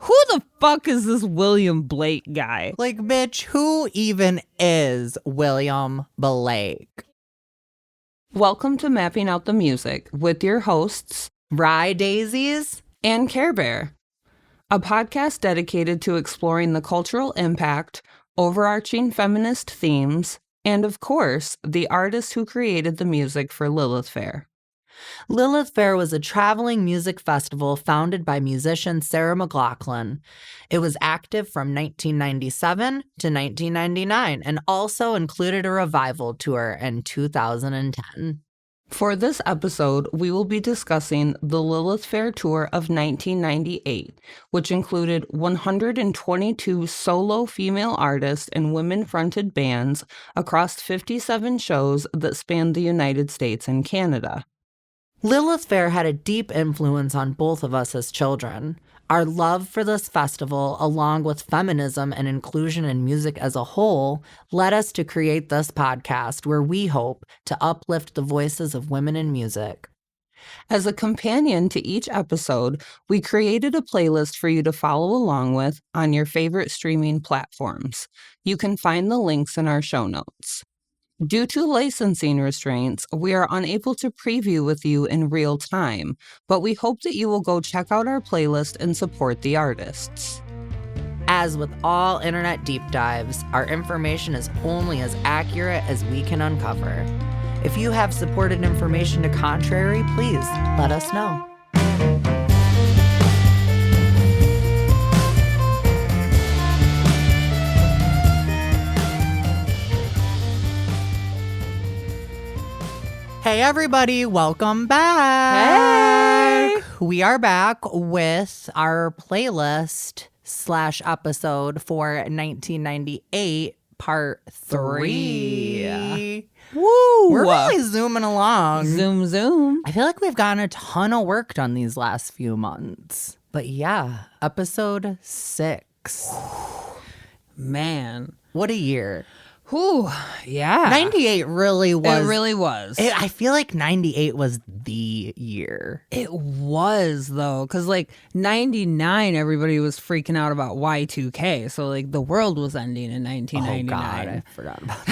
who the fuck is this William Blake guy? Like, bitch, who even is William Blake? Welcome to Mapping Out the Music with your hosts, Rye Daisies and Care Bear, a podcast dedicated to exploring the cultural impact, overarching feminist themes, and of course, the artists who created the music for Lilith Fair. Lilith Fair was a traveling music festival founded by musician Sarah McLachlan. It was active from 1997 to 1999 and also included a revival tour in 2010. For this episode, we will be discussing the Lilith Fair tour of 1998, which included 122 solo female artists and women-fronted bands across 57 shows that spanned the United States and Canada. Lilith Fair had a deep influence on both of us as children. Our love for this festival, along with feminism and inclusion in music as a whole, led us to create this podcast where we hope to uplift the voices of women in music. As a companion to each episode, we created a playlist for you to follow along with on your favorite streaming platforms. You can find the links in our show notes. Due to licensing restraints, we are unable to preview with you in real time, but we hope that you will go check out our playlist and support the artists. As with all internet deep dives, our information is only as accurate as we can uncover. If you have supported information to contrary, please let us know. Hey everybody, welcome back. Hey! We are back with our playlist / episode for 1998 part 3. Woo! We're really zooming along. Zoom. I feel like we've gotten a ton of work done these last few months. But yeah, episode 6. Man. What a year. Whew, yeah. 98 really was. It really was. I feel like 98 was the year. It was, though, because, 99, everybody was freaking out about Y2K. So, the world was ending in 1999. Oh, God, I forgot about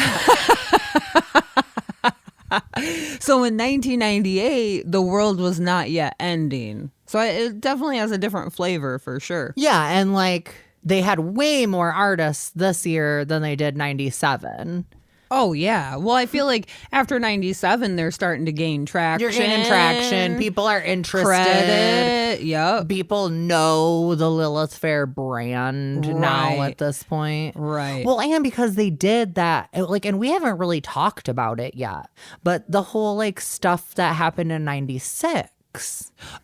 that. So, in 1998, the world was not yet ending. So, it definitely has a different flavor, for sure. Yeah, and, they had way more artists this year than they did 97. Oh, yeah. Well, I feel like after 97, they're starting to gain traction. You're gaining traction. People are interested. Credit. Yep. People know the Lilith Fair brand now at this point. Right. Well, and because they did that, and we haven't really talked about it yet, but the whole, stuff that happened in 96.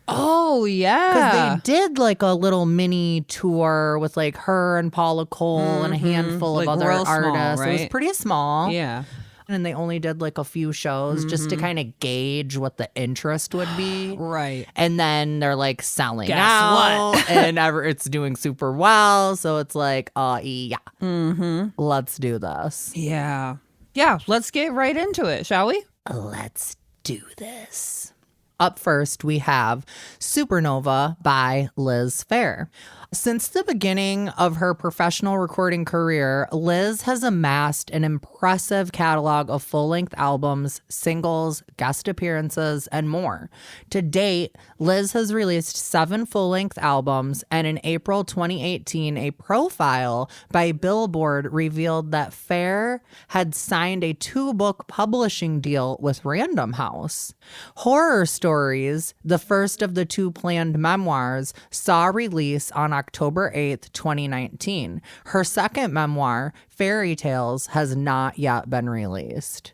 Oh, yeah. Because they did a little mini tour with her and Paula Cole and a handful of other artists. Small, right? It was pretty small. Yeah. And they only did a few shows just to kind of gauge what the interest would be. Right. And then they're selling Guess out. what? And it's doing super well. So it's yeah. Mm-hmm. Let's do this. Yeah. Yeah. Let's get right into it, shall we? Let's do this. Up first, we have Supernova by Liz Phair. Since the beginning of her professional recording career, Liz has amassed an impressive catalog of full-length albums, singles, guest appearances, and more. To date, Liz has released 7 full-length albums, and in April 2018, a profile by Billboard revealed that Phair had signed a 2-book publishing deal with Random House. Horror Stories, the first of the 2 planned memoirs, saw release on October 8th, 2019. Her second memoir, Fairy Tales, has not yet been released.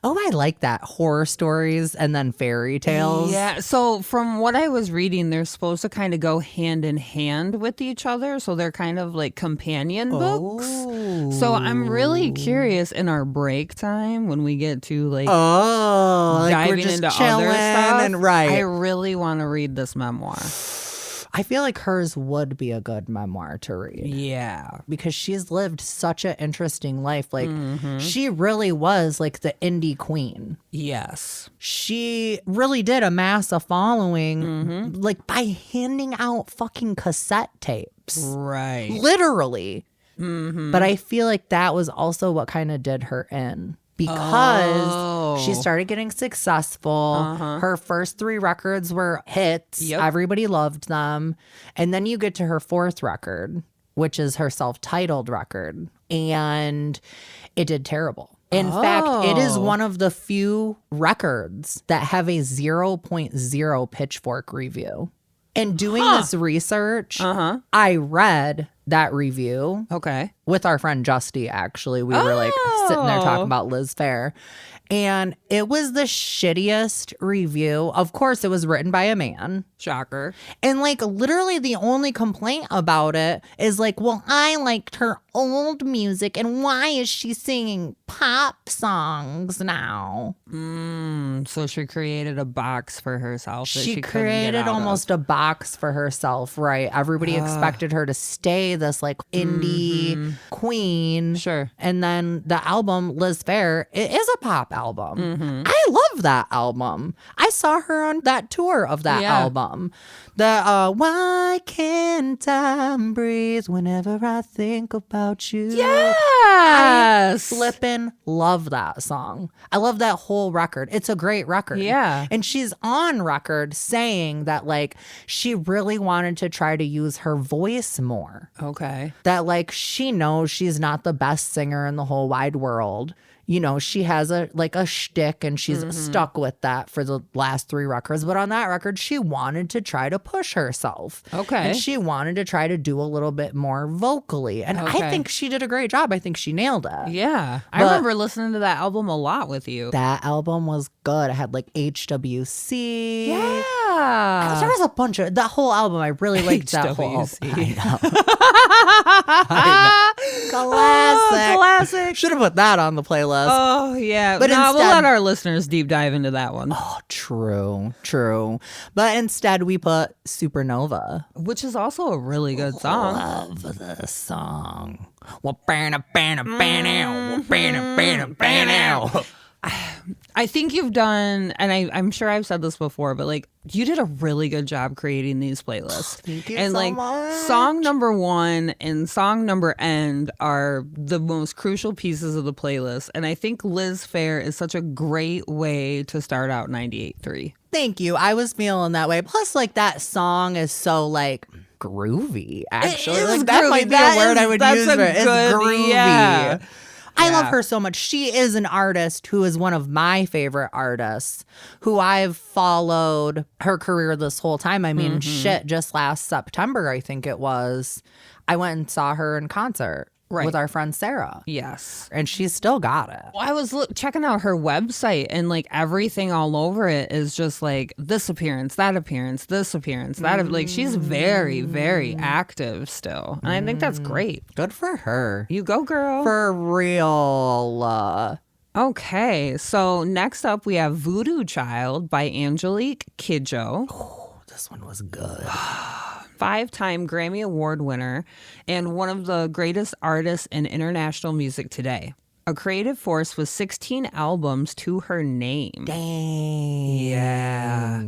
Oh, I like that. Horror Stories and then Fairy Tales. Yeah. So from what I was reading, they're supposed to kind of go hand in hand with each other. So they're kind of companion books. So I'm really curious in our break time when we get to diving into other stuff. and right. I really want to read this memoir. I feel like hers would be a good memoir to read. Yeah. Because she's lived such an interesting life. Like, she really was like the indie queen. Yes. She really did amass a following, like, by handing out fucking cassette tapes. Right. Literally. But I feel like that was also what kind of did her in. Because she started getting successful. Her first 3 records were hits. Yep. Everybody loved them. And then you get to her 4th record, which is her self-titled record. And it did terrible. In fact, it is one of the few records that have a 0.0 Pitchfork review. And doing this research, I read that review. Okay. With our friend Justy, actually. We were like sitting there talking about Liz Phair. And it was the shittiest review. Of course, it was written by a man. Shocker. And like literally the only complaint about it is like, well, I liked her old music and why is she singing pop songs now? So she created a box for herself. That She couldn't get created out almost a box for herself, right? Everybody expected her to stay this like indie queen. Sure. And then the album, Liz Phair, it is a pop album. I love that album. I saw her on that tour of that album. The Why Can't I Breathe Whenever I Think About You? Yes. I flippin' love that song. I love that whole record. It's a great record. Yeah. And she's on record saying that like she really wanted to try to use her voice more. Okay. That like she knows she's not the best singer in the whole wide world. You know, she has a shtick and she's stuck with that for the last 3 records. But on that record, she wanted to try to push herself. Okay. And she wanted to try to do a little bit more vocally. And I think she did a great job. I think she nailed it. Yeah. I remember listening to that album a lot with you. That album was good. I had like HWC. Yeah. There was a bunch of that whole album. I really liked that whole album. I know. Classic. Should have put that on the playlist. Oh, yeah. But no, instead, we'll let our listeners deep dive into that one. Oh, true. But instead, we put Supernova. Which is also a really good song. Love this song. I think you've done, and I'm sure I've said this before, but like you did a really good job creating these playlists. Thank you and so like much. song number 1 and song number end are the most crucial pieces of the playlist. And I think Liz Phair is such a great way to start out 98.3. Thank you. I was feeling that way. Plus, like that song is so like groovy. Actually, It is like that groovy. might be a word I would use for it. It's good- groovy. yeah. I Yeah. love her so much. She is an artist who is one of my favorite artists who I've followed her career this whole time. I mean, shit, just last September, I think it was, I went and saw her in concert with our friend Sarah. Yes. And she's still got it. Well, I was checking out her website and like everything all over it is just like this appearance, that appearance, this appearance, that like she's very, very active still. And I think that's great. Good for her. You go, girl. For real. Okay, so next up we have Voodoo Child by Angelique Kidjo. Oh, this one was good. 5-time Grammy Award winner and one of the greatest artists in international music today. A creative force with 16 albums to her name. Dang. Yeah.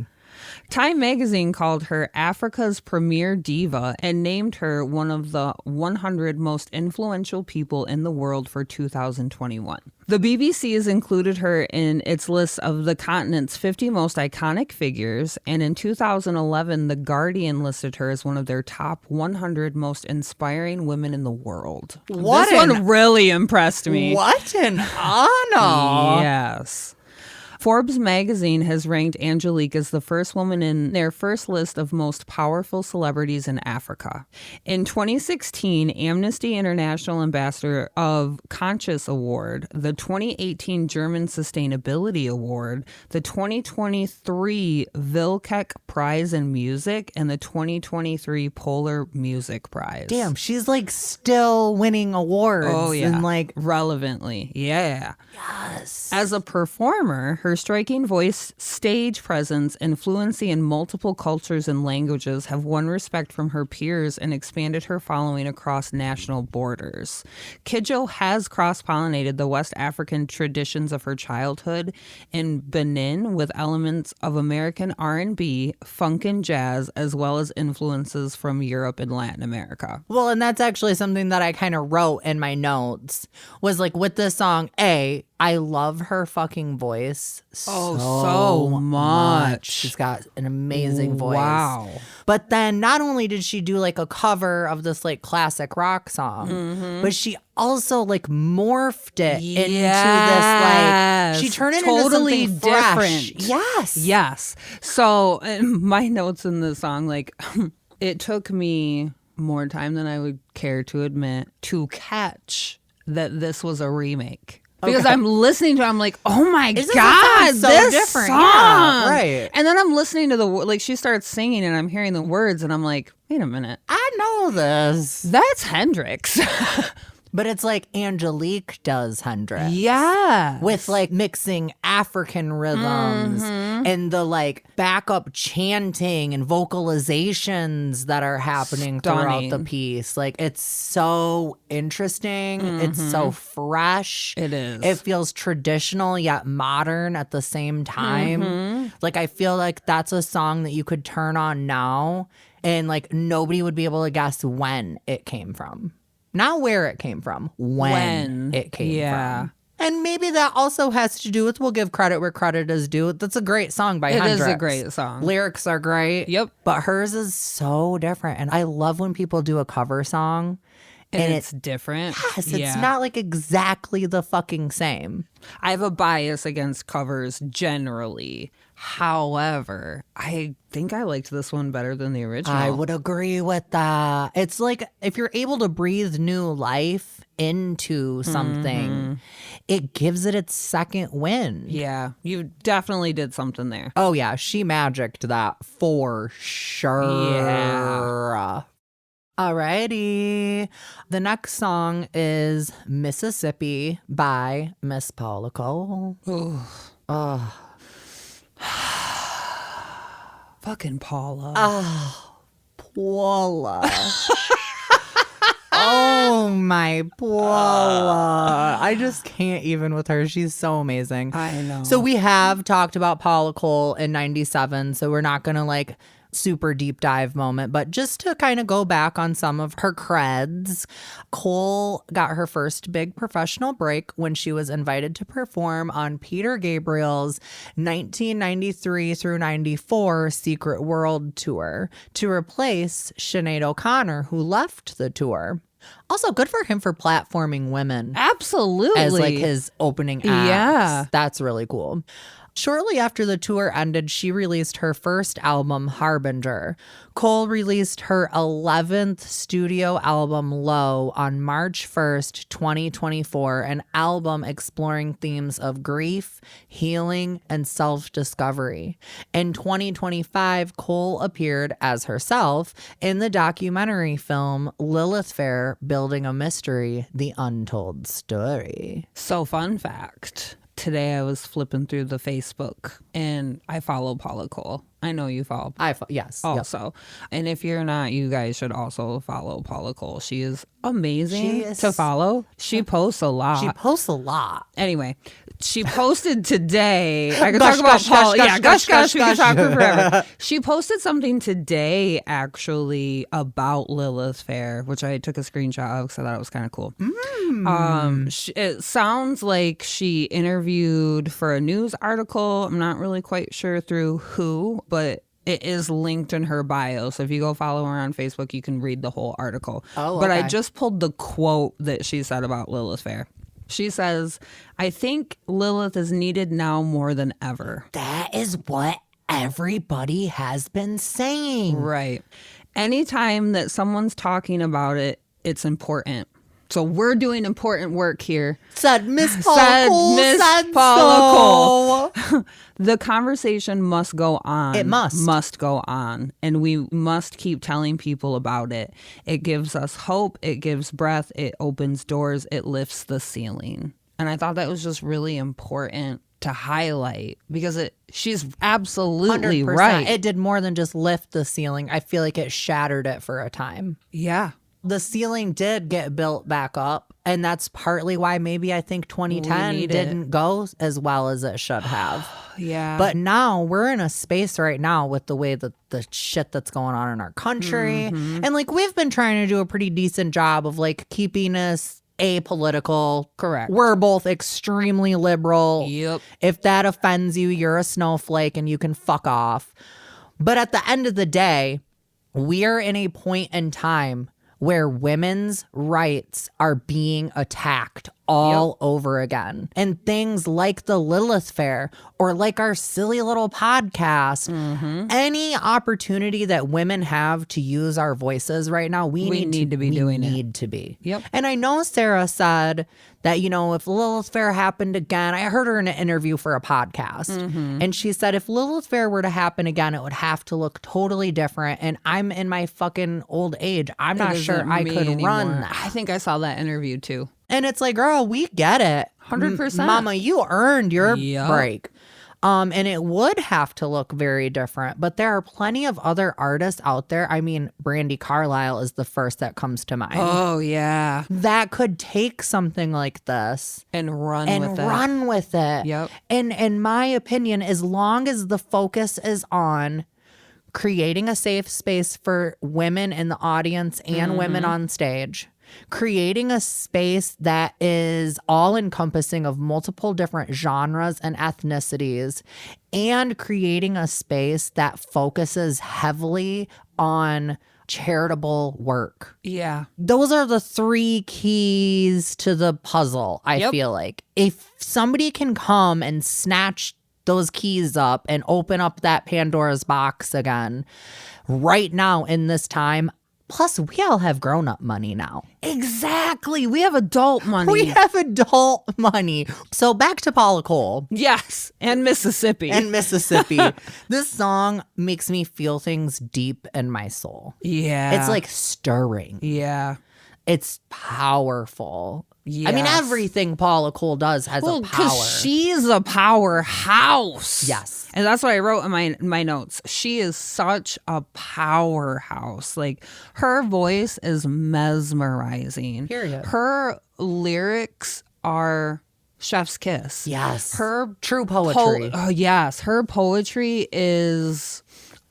Time magazine called her Africa's premier diva and named her one of the 100 most influential people in the world for 2021. The BBC has included her in its list of the continent's 50 most iconic figures, and in 2011, The Guardian listed her as one of their top 100 most inspiring women in the world. This one really impressed me. What an honor. Yes. Forbes magazine has ranked Angelique as the first woman in their first list of most powerful celebrities in Africa. In 2016, Amnesty International Ambassador of Conscious Award, the 2018 German Sustainability Award, the 2023 Wilczek Prize in Music, and the 2023 Polar Music Prize. Damn, she's like still winning awards. Oh, yeah. And like relevantly. Yeah. Yes. As a performer, Her striking voice, stage presence, and fluency in multiple cultures and languages have won respect from her peers and expanded her following across national borders. Kidjo has cross-pollinated the West African traditions of her childhood in Benin with elements of American R&B, funk, and jazz, as well as influences from Europe and Latin America. Well, and that's actually something that I kind of wrote in my notes, was like with this song, I love her fucking voice so much. She's got an amazing voice. Wow. But then not only did she do like a cover of this like classic rock song, but she also like morphed it into this like, she turned it totally into something fresh. Different. Yes. So my notes in the song, like it took me more time than I would care to admit to catch that this was a remake. Because I'm listening to it, I'm like, oh my God, so this different. song. Yeah, right. And then I'm listening to like she starts singing and I'm hearing the words and I'm like, wait a minute. I know this. That's Hendrix. But it's like Angelique does Hendrix. Yeah. With like mixing African rhythms and the like backup chanting and vocalizations that are happening throughout the piece. Like it's so interesting. It's so fresh. It is. It feels traditional yet modern at the same time. Like I feel like that's a song that you could turn on now and like nobody would be able to guess when it came from. Not where it came from, when it came from. And maybe that also has to do with, we'll give credit where credit is due. That's a great song by Hendrix. It is a great song. Lyrics are great. Yep. But hers is so different. And I love when people do a cover song. And it's different. Yes, it's not like exactly the fucking same. I have a bias against covers generally. However, I think I liked this one better than the original. I would agree with that. It's like if you're able to breathe new life into something, it gives it its second wind. Yeah, you definitely did something there. Oh, yeah. She magicked that for sure. Yeah. Alrighty. The next song is Mississippi by Miss Paula Cole. Fucking Paula. Paula. Oh, my Paula. I just can't even with her. She's so amazing. I know. So we have talked about Paula Cole in 97, so we're not going to like super deep dive moment, but just to kind of go back on some of her creds, Cole got her first big professional break when she was invited to perform on Peter Gabriel's 1993 through 94 Secret World tour to replace Sinead O'Connor, who left the tour. Also, good for him for platforming women. Absolutely. As like his opening acts. Yeah. That's really cool. Shortly after the tour ended, she released her first album, Harbinger. Cole released her 11th studio album, Low, on March 1st, 2024, an album exploring themes of grief, healing, and self-discovery. In 2025, Cole appeared as herself in the documentary film Lilith Fair, Building a Mystery, The Untold Story. So fun fact. Today I was flipping through the Facebook and I follow Paula Cole. I know you follow. Yes. Also. Yep. And if you're not, you guys should also follow Paula Cole. She is amazing to follow. She posts a lot. Anyway, she posted today. I could talk about Paula. Yeah, gush. We could talk for forever. She posted something today, actually, about Lilith Fair, which I took a screenshot of because I thought it was kind of cool. It sounds like she interviewed for a news article. I'm not really quite sure through who, but it is linked in her bio. So if you go follow her on Facebook, you can read the whole article. Oh, okay. But I just pulled the quote that she said about Lilith Fair. She says, "I think Lilith is needed now more than ever." That is what everybody has been saying. Right. Anytime that someone's talking about it, it's important. So we're doing important work here. Said Miss Paula Cole. The conversation must go on. It must go on. And we must keep telling people about it. It gives us hope. It gives breath. It opens doors. It lifts the ceiling. And I thought that was just really important to highlight because she's absolutely 100%. right. It did more than just lift the ceiling. I feel like it shattered it for a time. Yeah. The ceiling did get built back up, and that's partly why maybe I think 2010 didn't go as well as it should have. Yeah. But now we're in a space right now with the way that the shit that's going on in our country. And like we've been trying to do a pretty decent job of like keeping us apolitical. Correct. We're both extremely liberal. Yep. If that offends you, you're a snowflake and you can fuck off. But at the end of the day, we are in a point in time where women's rights are being attacked all over again. And things like the Lilith Fair or like our silly little podcast, any opportunity that women have to use our voices right now, we need to be doing it. Yep. And I know Sarah said that, you know, if Lilith Fair happened again, I heard her in an interview for a podcast. And she said if Lilith Fair were to happen again, it would have to look totally different. And I'm in my fucking old age. I'm not sure I could run that. I think I saw that interview too. And it's like, girl, we get it. 100%. Mama, you earned your break. And it would have to look very different. But there are plenty of other artists out there. I mean, Brandi Carlile is the first that comes to mind. Oh, yeah. That could take something like this And run with it. Yep. And in my opinion, as long as the focus is on creating a safe space for women in the audience and women on stage, creating a space that is all encompassing of multiple different genres and ethnicities, and creating a space that focuses heavily on charitable work. Yeah. Those are the three keys to the puzzle, I feel like. If somebody can come and snatch those keys up and open up that Pandora's box again right now in this time. Plus, we all have grown-up money now. Exactly. We have adult money. We have adult money. So back to Paula Cole. Yes. And Mississippi. This song makes me feel things deep in my soul. Yeah. It's like stirring. Yeah. It's powerful. Yes. I mean, everything Paula Cole does has a power. Because she's a powerhouse. Yes. And that's what I wrote in my notes. She is such a powerhouse. Like, her voice is mesmerizing. Period. Her lyrics are chef's kiss. Yes. Her true poetry. Yes. Her poetry is...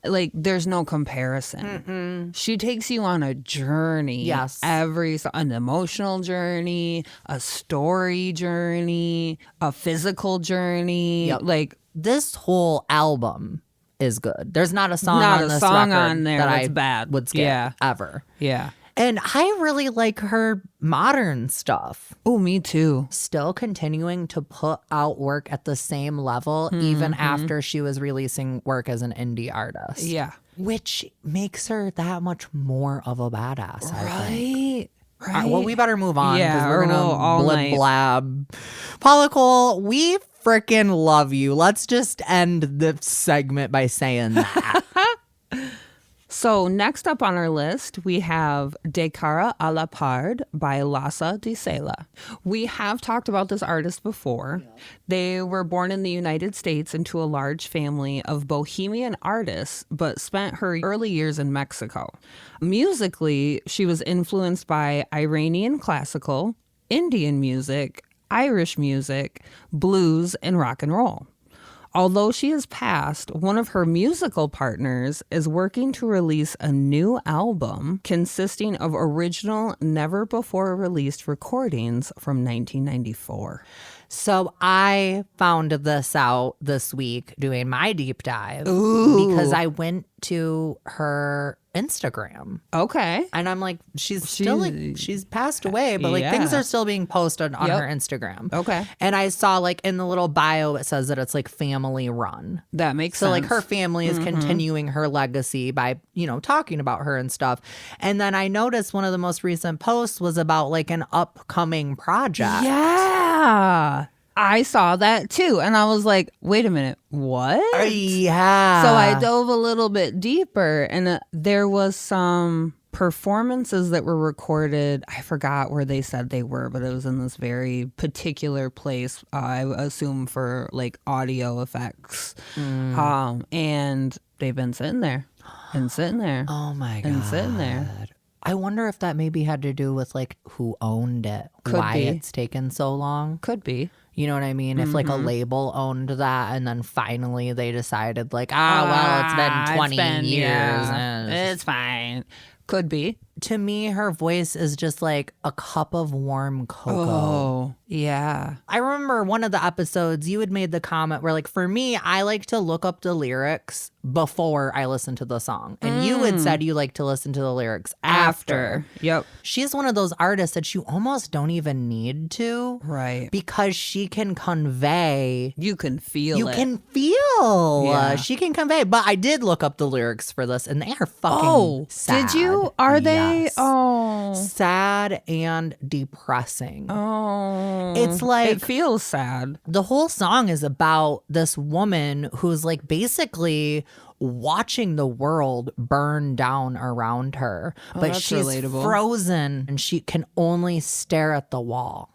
like, there's no comparison. She takes you on a journey. Yes. An emotional journey, a story journey, a physical journey. Yep. Like, this whole album is good. There's not a song not on a this song record on there that that's I bad. would skip ever. Yeah. And I really like her modern stuff. Oh, me too. Still continuing to put out work at the same level, even after she was releasing work as an indie artist. Yeah. Which makes her that much more of a badass, I think. Right. Well, we better move on because we're or going we'll all to night. blab. Paula Cole, we freaking love you. Let's just end the segment by saying that. So next up on our list, we have De Cara a la Part by Lhasa de Sela. We have talked about this artist before. Yeah. They were born in the United States into a large family of bohemian artists, but spent her early years in Mexico. Musically, she was influenced by Iranian classical, Indian music, Irish music, blues, and rock and roll. Although she has passed, one of her musical partners is working to release a new album consisting of original, never-before-released recordings from 1994. So I found this out this week doing my deep dive. Ooh. Because I went to her Instagram. Okay. And I'm like, she's still like, she's passed away, but like things are still being posted on her Instagram. Okay. And I saw like in the little bio, it says that it's like family run. That makes sense. So like her family is continuing her legacy by, you know, talking about her and stuff. And then I noticed one of the most recent posts was about like an upcoming project. Yeah. I saw that too. And I was like, wait a minute, what? Yeah. So I dove a little bit deeper and there was some performances that were recorded, I forgot where they said they were, but it was in this very particular place, I assume for like audio effects. And they've been sitting there and sitting there. Oh my God. And sitting there. I wonder if that maybe had to do with like who owned it, why it's taken so long. Could be. You know what I mean? If like a label owned that and then finally they decided like, well, it's been 20 years. Yeah. It's fine. Could be. To me, her voice is just like a cup of warm cocoa. Oh, yeah. I remember one of the episodes you had made the comment where like, for me, I like to look up the lyrics before I listen to the song. And you had said you like to listen to the lyrics after. Yep. She's one of those artists that you almost don't even need to. Right. Because she can convey. You can feel You it. can feel. Yeah. She can convey. But I did look up the lyrics for this and they are fucking sad. Did you? Are they? Yes. Oh. Sad and depressing. Oh. It's like. It feels sad. The whole song is about this woman who's like basically watching the world burn down around her. But that's she's relatable. frozen and she can only stare at the wall.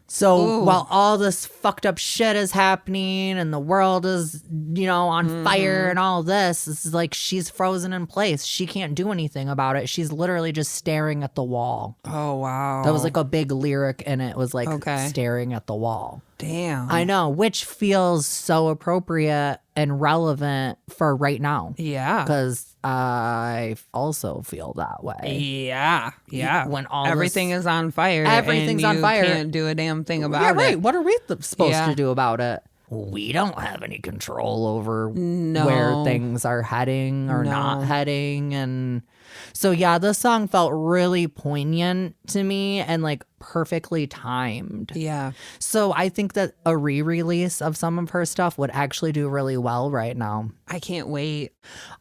So while all this fucked up shit is happening and the world is, on fire and all this is like she's frozen in place. She can't do anything about it. She's literally just staring at the wall. Oh, wow. That was like a big lyric and it was like Okay. staring at the wall. Damn. I know, which feels so appropriate and relevant for right now. Yeah. Because I also feel that way. Yeah. Yeah. When all everything is on fire. Everything's and on fire. You can't do a damn thing about Yeah, it. right. What are we supposed Yeah. to do about it? We don't have any control over No. where things are heading or not heading. And so, yeah, the song felt really poignant to me and like perfectly timed. Yeah. So I think that a re-release of some of her stuff would actually do really well right now. I can't wait.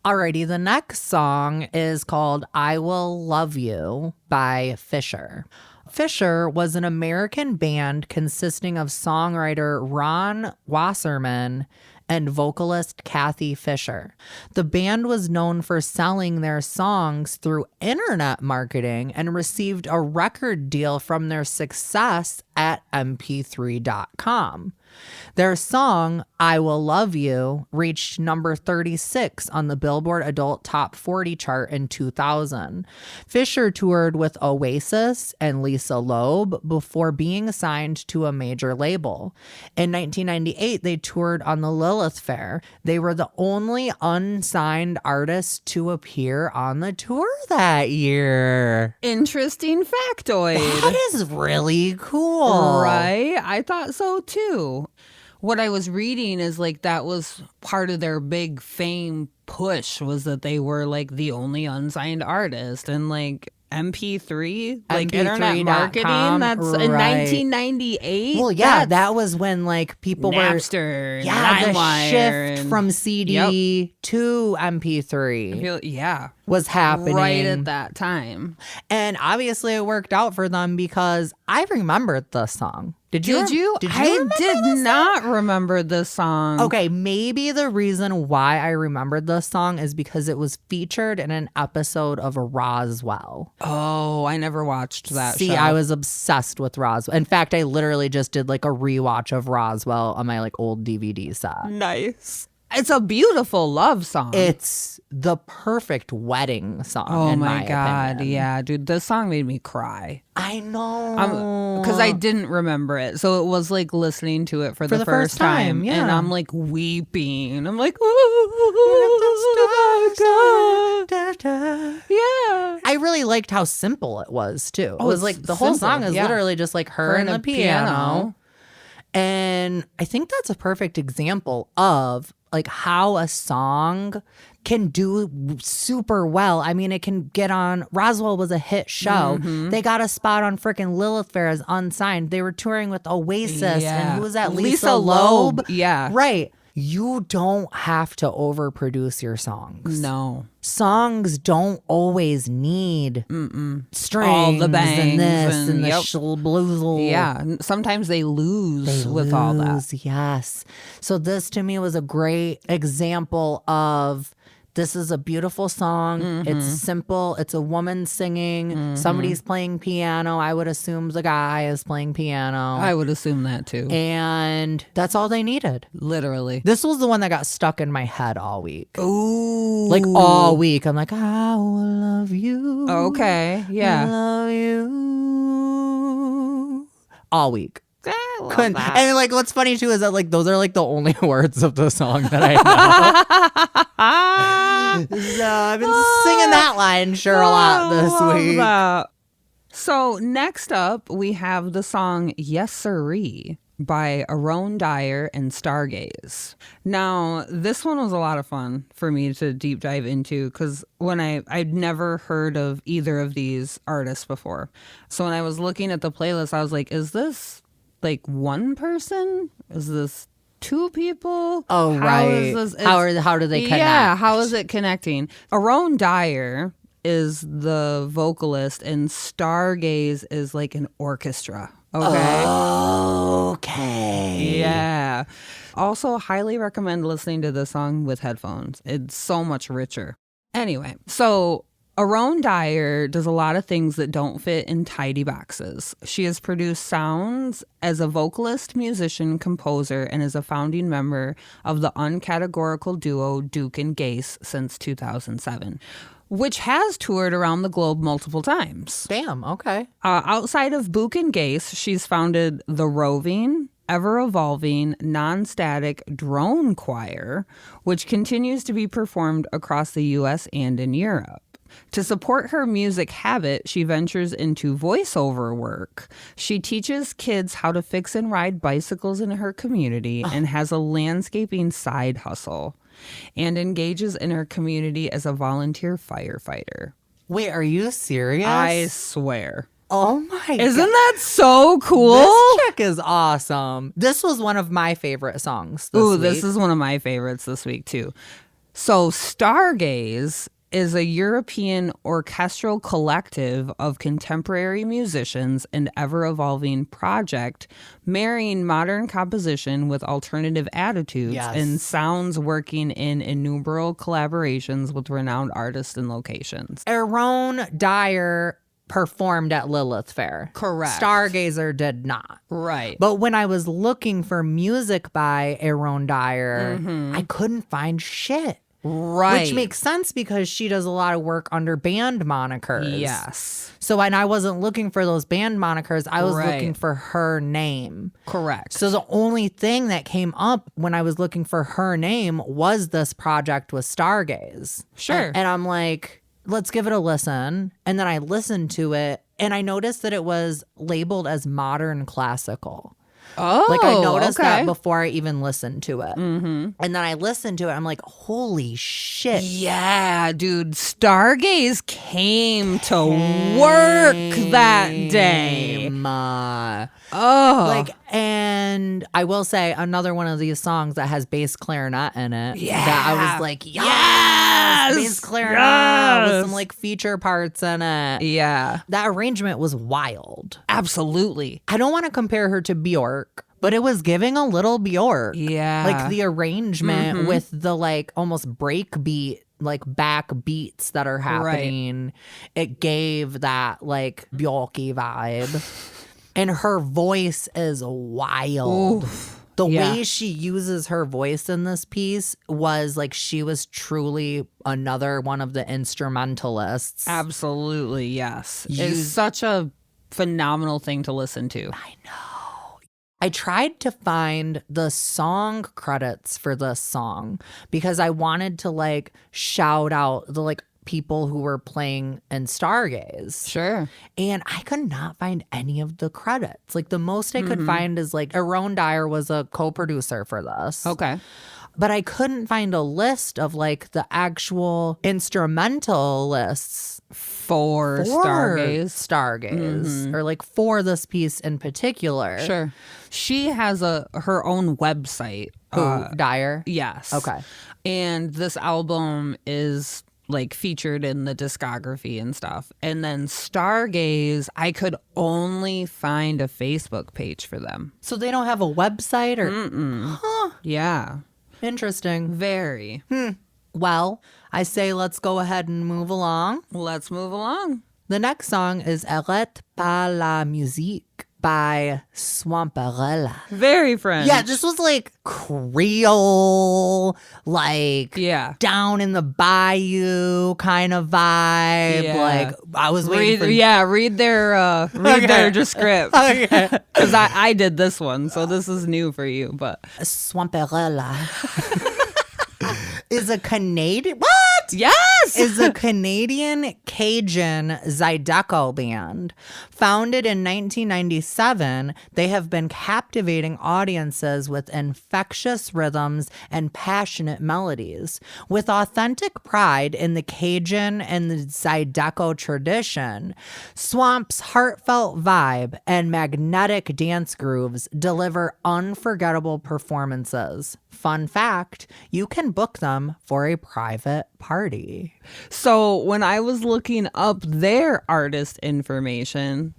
Alrighty, the next song is called I Will Love You by Fisher. Fisher was an American band consisting of songwriter Ron Wasserman and vocalist Kathy Fisher. The band was known for selling their songs through internet marketing and received a record deal from their success at pt.3.com. Their song, I Will Love You, reached number 36 on the Billboard Adult Top 40 chart in 2000. Fisher toured with Oasis and Lisa Loeb before being signed to a major label. In 1998, they toured on the Lilith Fair. They were the only unsigned artists to appear on the tour that year. Interesting factoid. That is really cool. Right? I thought so too. What I was reading is like that was part of their big fame push was that they were like the only unsigned artist and like MP3, like internet marketing. That's in 1998. Well, yeah, that was when like people Napster, were the LimeWire, shift and from CD to MP3 yeah, was happening right at that time. And obviously it worked out for them because I remembered the song. Did you? I did not remember this song. Okay, maybe the reason why I remembered this song is because it was featured in an episode of Roswell. Oh, I never watched that See, show. I was obsessed with Roswell. In fact, I literally just did like a rewatch of Roswell on my like old DVD set. Nice. It's a beautiful love song. It's the perfect wedding song. Oh in my God. opinion. Yeah, dude, this song made me cry. I know. Because I didn't remember it. So it was like listening to it for the first time. Yeah. And I'm like weeping. I'm like, oh my God. Yeah. I really liked how simple it was too. It was it's like the whole simple, song is yeah. literally just like her and the piano. And I think that's a perfect example of like how a song can do super well. I mean, it can get on. Roswell was a hit show. They got a spot on freaking Lilith Fair as unsigned. They were touring with Oasis. And who was that? Lisa Loeb. Yeah. Right. You don't have to overproduce your songs. No. Songs don't always need strings All the bangs and this and and the yep. shbloozle. Yeah. Sometimes they lose with all that. Yes. So this to me was a great example of This is a beautiful song. It's simple. It's a woman singing. Somebody's playing piano. I would assume the guy is playing piano. I would assume that too. And that's all they needed. Literally. This was the one that got stuck in my head all week. Ooh. Like all week. I'm like, I will love you. Okay. I Yeah. love you. All week. I love Couldn't. that. And like what's funny too is that like those are like the only words of the song that I know. So I've been singing that line a lot this week. That. So next up we have the song Yessiri by Arone, Dyer, and Stargaze. Now, this one was a lot of fun for me to deep dive into because when I'd never heard of either of these artists before. So when I was looking at the playlist, I was like, is this like one person? Is this two people? Oh, right. How do they connect? Yeah, how is it connecting? Arone Dyer is the vocalist and Stargaze is like an orchestra. Okay. Okay. Yeah. Also, highly recommend listening to this song with headphones. It's so much richer. Anyway, so Arone Dyer does a lot of things that don't fit in tidy boxes. She has produced sounds as a vocalist, musician, composer, and is a founding member of the uncategorical duo Duke and Gase since 2007. Which has toured around the globe multiple times. Damn, okay. Outside of Book and Gase, she's founded the roving, ever-evolving, non-static drone choir, which continues to be performed across the U.S. and in Europe. To support her music habit, she ventures into voiceover work. She teaches kids how to fix and ride bicycles in her community and has a landscaping side hustle. And engages in her community as a volunteer firefighter. Wait, are you serious? I swear. Oh my God. Isn't that so cool? This chick is awesome. This was one of my favorite songs this week. This is one of my favorites this week too. So Stargaze is a European orchestral collective of contemporary musicians and ever-evolving project, marrying modern composition with alternative attitudes and sounds, working in innumerable collaborations with renowned artists and locations. Arone Dyer performed at Lilith Fair. Correct. Stargazer did not. Right. But when I was looking for music by Arone Dyer, I couldn't find shit. Right. Which makes sense because she does a lot of work under band monikers. Yes. So when I wasn't looking for those band monikers, I was looking for her name. Correct. So the only thing that came up when I was looking for her name was this project with Stargaze. Sure. And I'm like, let's give it a listen. And then I listened to it and I noticed that it was labeled as modern classical. Oh, like I noticed that before I even listened to it. And then I listened to it. I'm like, holy shit. Yeah, dude. Stargaze came to work that day. And I will say another one of these songs that has bass clarinet in it. Yeah. That I was like, yes, bass clarinet with some like feature parts in it. Yeah. That arrangement was wild. Absolutely. I don't want to compare her to Bjork, but it was giving a little Bjork. Yeah. Like the arrangement with the like almost break beat, like back beats that are happening. It gave that like Bjorky vibe. And her voice is wild. Oof. The way she uses her voice in this piece was like she was truly another one of the instrumentalists. Absolutely, yes. It's such a phenomenal thing to listen to. I know. I tried to find the song credits for this song because I wanted to like shout out the like people who were playing in Stargaze. Sure. And I could not find any of the credits. Like the most I could find is like Arone Dyer was a co-producer for this. Okay. But I couldn't find a list of like the actual instrumental lists for Stargaze. Or like for this piece in particular. Sure. She has her own website. Who? Dyer? Yes. Okay. And this album is like featured in the discography and stuff. And then Stargaze, I could only find a Facebook page for them. So they don't have a website or? Yeah. Interesting. Very. Well, I say let's go ahead and move along. Let's move along. The next song is Arrete par la musique by Swamperella. Very French. Yeah, this was like Creole, like down in the bayou kind of vibe. Yeah. Like I was waiting read their descript. Because I did this one, so this is new for you. But Swamperella is a Canadian. What? Yes! Is a Canadian Cajun Zydeco band. Founded in 1997, they have been captivating audiences with infectious rhythms and passionate melodies. With authentic pride in the Cajun and the Zydeco tradition, Swamp's heartfelt vibe and magnetic dance grooves deliver unforgettable performances. Fun fact, you can book them for a private party. So when I was looking up their artist information,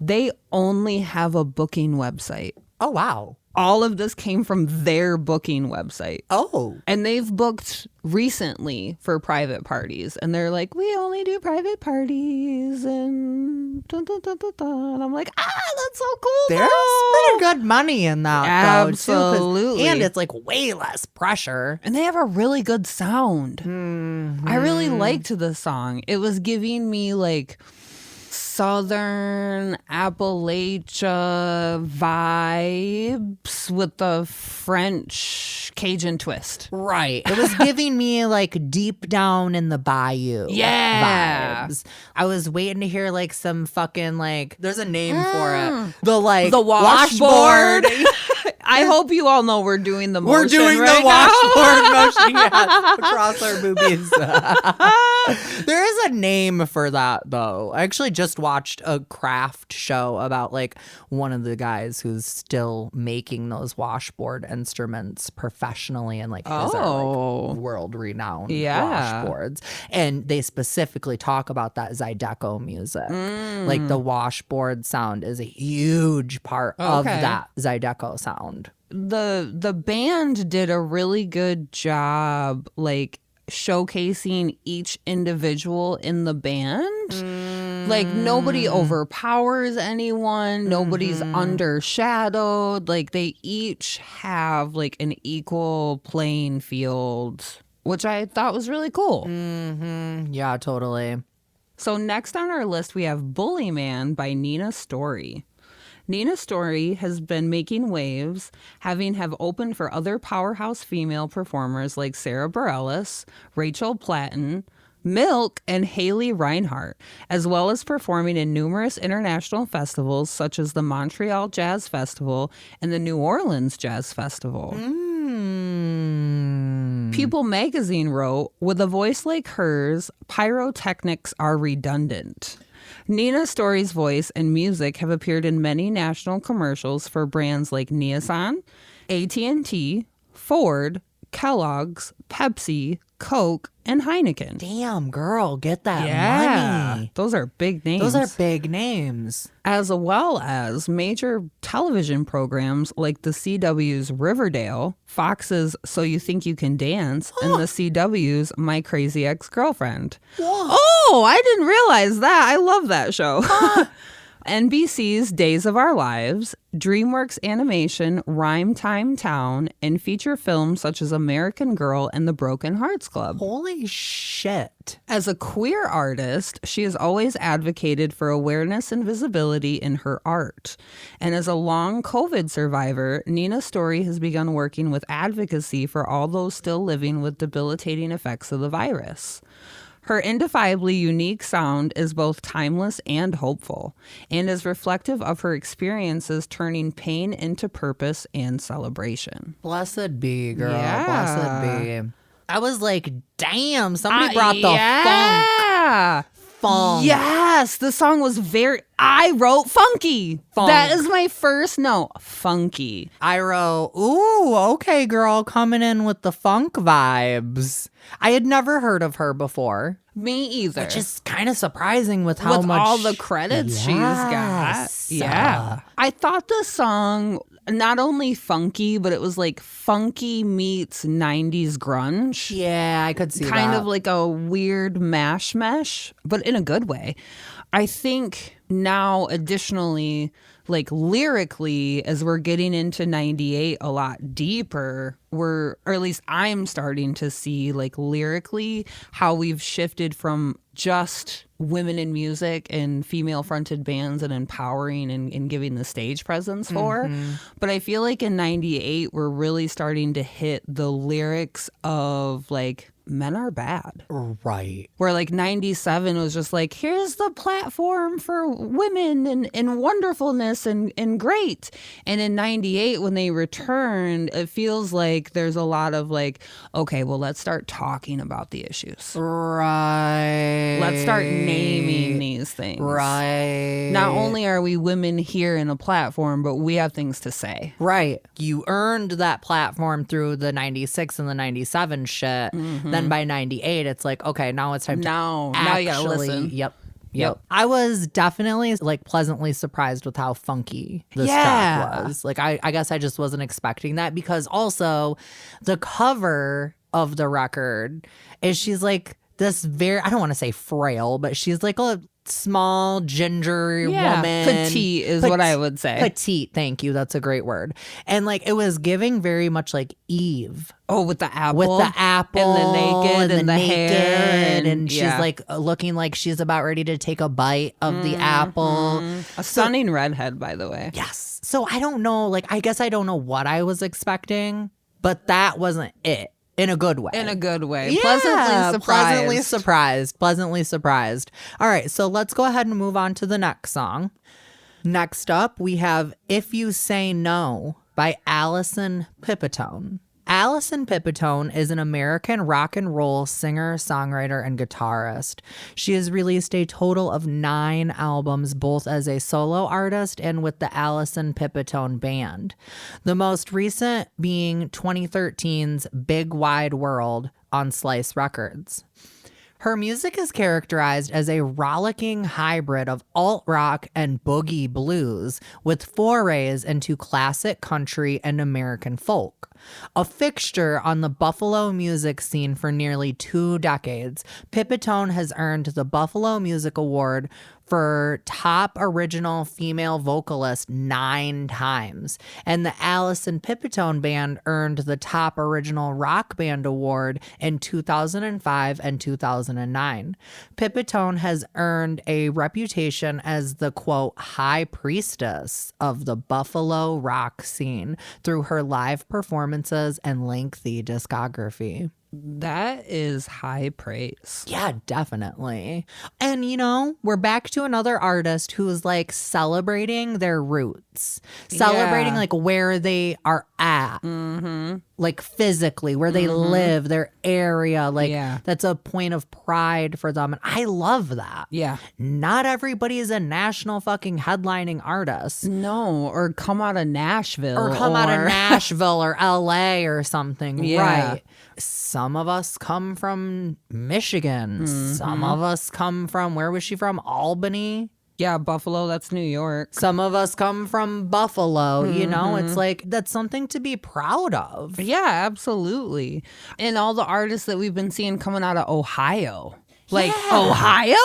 they only have a booking website. Oh, wow. All of this came from their booking website. Oh. And they've booked recently for private parties. And they're like, we only do private parties. And dun, dun, dun, dun, dun. And I'm like, that's so cool. There's pretty good money in that. Absolutely. Though, and it's like way less pressure. And they have a really good sound. Mm-hmm. I really liked the song. It was giving me like Southern Appalachia vibes with the French Cajun twist. Right. It was giving me like deep down in the bayou vibes. I was waiting to hear like some fucking like, there's a name for it. The washboard. I hope you all know we're doing the motion. We're doing right the washboard motion across our boobies. There is a name for that though. I actually just watched a craft show about like one of the guys who's still making those washboard instruments professionally and like those are like world renowned washboards. And they specifically talk about that Zydeco music. Like the washboard sound is a huge part of that Zydeco sound. The band did a really good job like showcasing each individual in the band. Like nobody overpowers anyone, nobody's undershadowed. Like they each have like an equal playing field, which I thought was really cool. Yeah, totally. So next on our list we have Bullyman by Nina Storey. Nina Storey has been making waves, having opened for other powerhouse female performers like Sarah Bareilles, Rachel Platten, Milk, and Haley Reinhart, as well as performing in numerous international festivals such as the Montreal Jazz Festival and the New Orleans Jazz Festival. People magazine wrote, with a voice like hers, pyrotechnics are redundant. Nina Storey's voice and music have appeared in many national commercials for brands like Nissan, AT&T, Ford, Kellogg's, Pepsi, Coke, and Heineken. Damn, girl, get that money. Those are big names. Those are big names. As well as major television programs like the CW's Riverdale, Fox's So You Think You Can Dance, and the CW's My Crazy Ex-Girlfriend. Oh, I didn't realize that. I love that show. NBC's Days of Our Lives, DreamWorks Animation, Rhyme Time Town, and feature films such as American Girl and The Broken Hearts Club. Holy shit. As a queer artist, she has always advocated for awareness and visibility in her art. And as a long COVID survivor, Nina Storey has begun working with advocacy for all those still living with debilitating effects of the virus. Her indefiably unique sound is both timeless and hopeful, and is reflective of her experiences turning pain into purpose and celebration. Blessed be, girl. Yeah. Blessed be. I was like, damn, somebody brought the funk. Yes, the song was I wrote funky. Funk. That is my first note. Funky. I wrote, ooh, okay, girl, coming in with the funk vibes. I had never heard of her before. Me either. Which is kind of surprising with how with much all the credits she's got. Yeah. I thought the song not only funky, but it was like funky meets 90s grunge. Yeah, I could see kind that. of like a weird mesh, but in a good way. I think now, additionally, like lyrically, as we're getting into 98 a lot deeper, or at least I'm starting to see like lyrically how we've shifted from just women in music and female fronted bands and empowering and giving the stage presence for. But I feel like in 98, we're really starting to hit the lyrics of like, men are bad. Right. Where like 97 was just like, here's the platform for women and wonderfulness and great. And in 98, when they returned, it feels like there's a lot of like, okay, well, let's start talking about the issues. Right. Let's start naming these things. Right. Not only are we women here in a platform, but we have things to say. Right. You earned that platform through the 96 and the 97 shit. Then by 98, it's like, okay, now it's time to Now you gotta listen. Yep. I was definitely like pleasantly surprised with how funky this track was. Like, I guess I just wasn't expecting that, because also the cover of the record is she's like this very, I don't want to say frail, but she's like a small ginger woman. Petite is what I would say. Petite, thank you. That's a great word. And like it was giving very much like Eve. Oh, with the apple. With the apple. And the naked and the hair. And she's like looking like she's about ready to take a bite of the apple. A stunning redhead, by the way. Yes. So I don't know, like I guess I don't know what I was expecting, but that wasn't it. In a good way. In a good way. Yeah, Pleasantly surprised. Pleasantly surprised. All right, so let's go ahead and move on to the next song. Next up, we have If You Say No by Alison Pipitone. Alison Pipitone is an American rock and roll singer, songwriter, and guitarist. She has released a total of 9 albums, both as a solo artist and with the Alison Pipitone Band. The most recent being 2013's Big Wide World on Slice Records. Her music is characterized as a rollicking hybrid of alt-rock and boogie blues with forays into classic country and American folk. A fixture on the Buffalo music scene for nearly 2 decades, Pipitone has earned the Buffalo Music Award for Top Original Female Vocalist 9 times, and the Alison Pipitone Band earned the Top Original Rock Band Award in 2005 and 2009. Pipitone has earned a reputation as the, quote, high priestess of the Buffalo rock scene through her live performances and lengthy discography. That is high praise. Yeah, definitely. And, you know, we're back to another artist who's like celebrating their roots, celebrating like where they are at, like physically, where they live, their area. Like that's a point of pride for them. And I love that. Yeah. Not everybody is a national fucking headlining artist. No, or come out of Nashville. Or come out of Nashville or LA or something. Yeah. Right. Some of us come from Michigan. Some of us come from, where was she from? Albany? Yeah, Buffalo, that's New York. Some of us come from Buffalo. You know, it's like, that's something to be proud of. Yeah, absolutely. And all the artists that we've been seeing coming out of Ohio. Like, Ohio?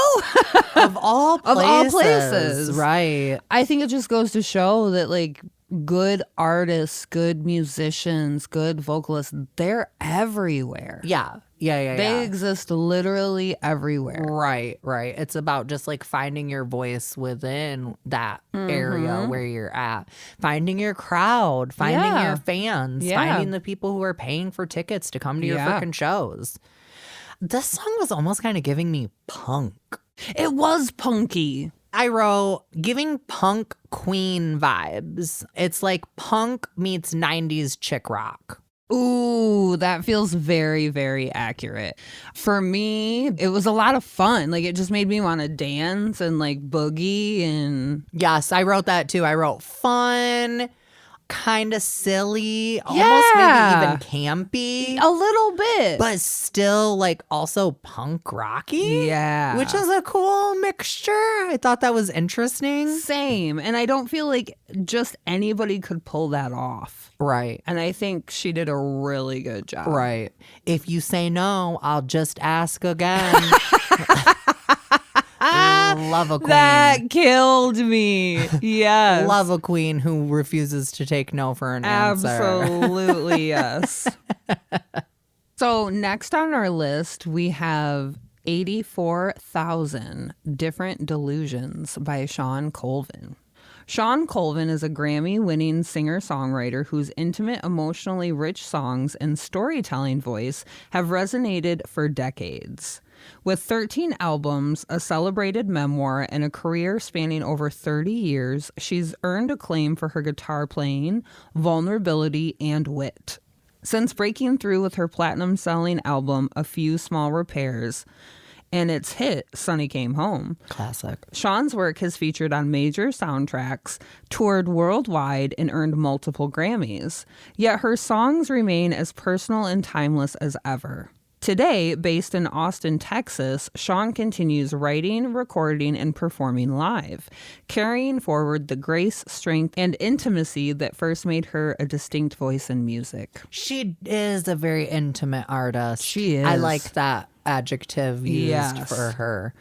Of all places. Of all places. Right. I think it just goes to show that, like, good artists, good musicians, good vocalists, they're everywhere. Yeah. They exist literally everywhere. Right. It's about just like finding your voice within that area where you're at, finding your crowd, finding your fans, finding the people who are paying for tickets to come to your freaking shows. This song was almost kind of giving me punk. It was punky. I wrote giving punk queen vibes. It's like punk meets 90s chick rock. Ooh, that feels very, very accurate. For me, it was a lot of fun. Like, it just made me want to dance and like boogie and... Yes, I wrote that too. I wrote fun, kind of silly, almost maybe even campy. A little bit. But still, like, also punk rocky. Yeah. Which is a cool mixture. I thought that was interesting. Same. And I don't feel like just anybody could pull that off. Right. And I think she did a really good job. Right. If you say no, I'll just ask again. Love a queen. That killed me. Yes. Love a queen who refuses to take no for an answer. Absolutely, yes. So next on our list, we have 84,000 Different Delusions by Shawn Colvin. Shawn Colvin is a Grammy-winning singer-songwriter whose intimate, emotionally rich songs and storytelling voice have resonated for decades. With 13 albums, a celebrated memoir, and a career spanning over 30 years, she's earned acclaim for her guitar playing, vulnerability, and wit. Since breaking through with her platinum-selling album, A Few Small Repairs, and its hit, Sunny Came Home. Classic. Shawn's work has featured on major soundtracks, toured worldwide, and earned multiple Grammys. Yet her songs remain as personal and timeless as ever. Today, based in Austin, Texas, Shawn continues writing, recording, and performing live, carrying forward the grace, strength, and intimacy that first made her a distinct voice in music. She is a very intimate artist. She is. I like that adjective used for her.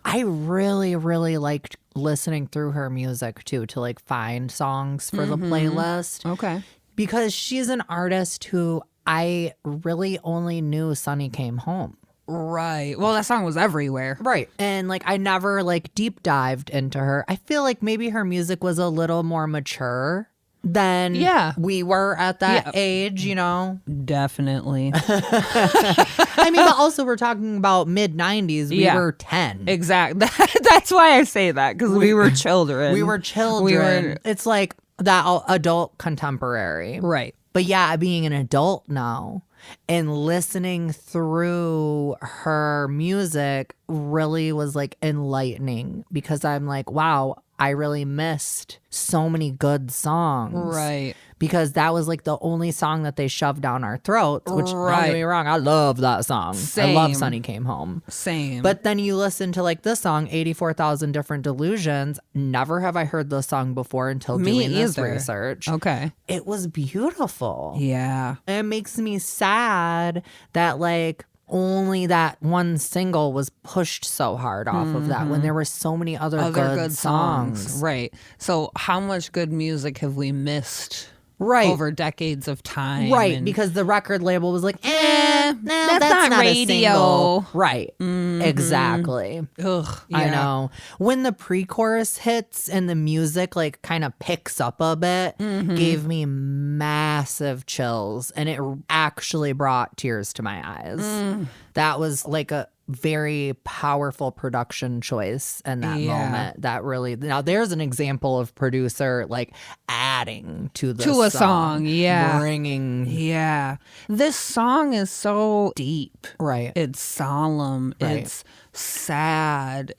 I really, really liked listening through her music, too, to like find songs for the playlist. Okay. Because she's an artist who I really only knew Sunny Came Home. Right. Well, that song was everywhere. Right. And like I never like deep dived into her. I feel like maybe her music was a little more mature than we were at that age, you know? Definitely. I mean, but also we're talking about mid-90s. We were 10. Exactly. That's why I say that, because we were children. We were children. It's like that adult contemporary. Right. But yeah, being an adult now and listening through her music really was like enlightening, because I'm like, wow, I really missed so many good songs. Right. Because that was like the only song that they shoved down our throats, which don't get me wrong, I love that song. Same. I love Sunny Came Home. Same. But then you listen to like this song, 84,000 Different Delusions. Never have I heard this song before until doing this research. Okay. It was beautiful. Yeah. It makes me sad that like only that one single was pushed so hard off of that when there were so many other good songs. Right. So how much good music have we missed over decades of time? Right. Because the record label was like, that's not radio. A single. Right. Exactly. Ugh. Yeah. I know. When the pre-chorus hits and the music like kind of picks up a bit, gave me massive chills, and it actually brought tears to my eyes. That was like a very powerful production choice in that moment. That really, now there's an example of producer like adding to a song. Bringing. Yeah. This song is so deep. Right. It's solemn. Right. It's sad.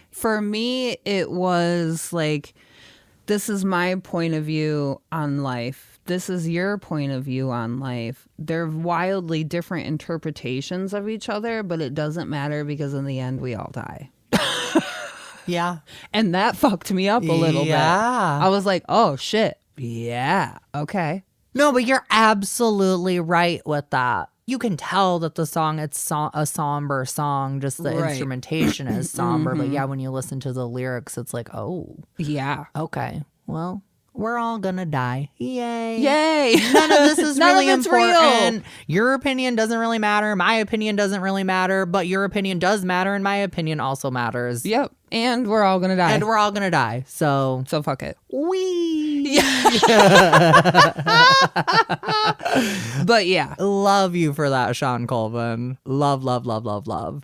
For me, it was like, this is my point of view on life. This is your point of view on life. They're wildly different interpretations of each other, but it doesn't matter, because in the end, we all die. Yeah. And that fucked me up a little bit. Yeah. I was like, oh, shit. Yeah. Okay. No, but you're absolutely right with that. You can tell that the song, it's a somber song. Just the instrumentation is somber. But yeah, when you listen to the lyrics, it's like, oh. Yeah. Okay. Well, we're all gonna die. Yay. Yay. None of this is really important. Real. Your opinion doesn't really matter. My opinion doesn't really matter. But your opinion does matter, and my opinion also matters. Yep. And we're all gonna die. And we're all gonna die. So fuck it. But yeah. Love you for that, Shawn Colvin. Love, love, love, love, love.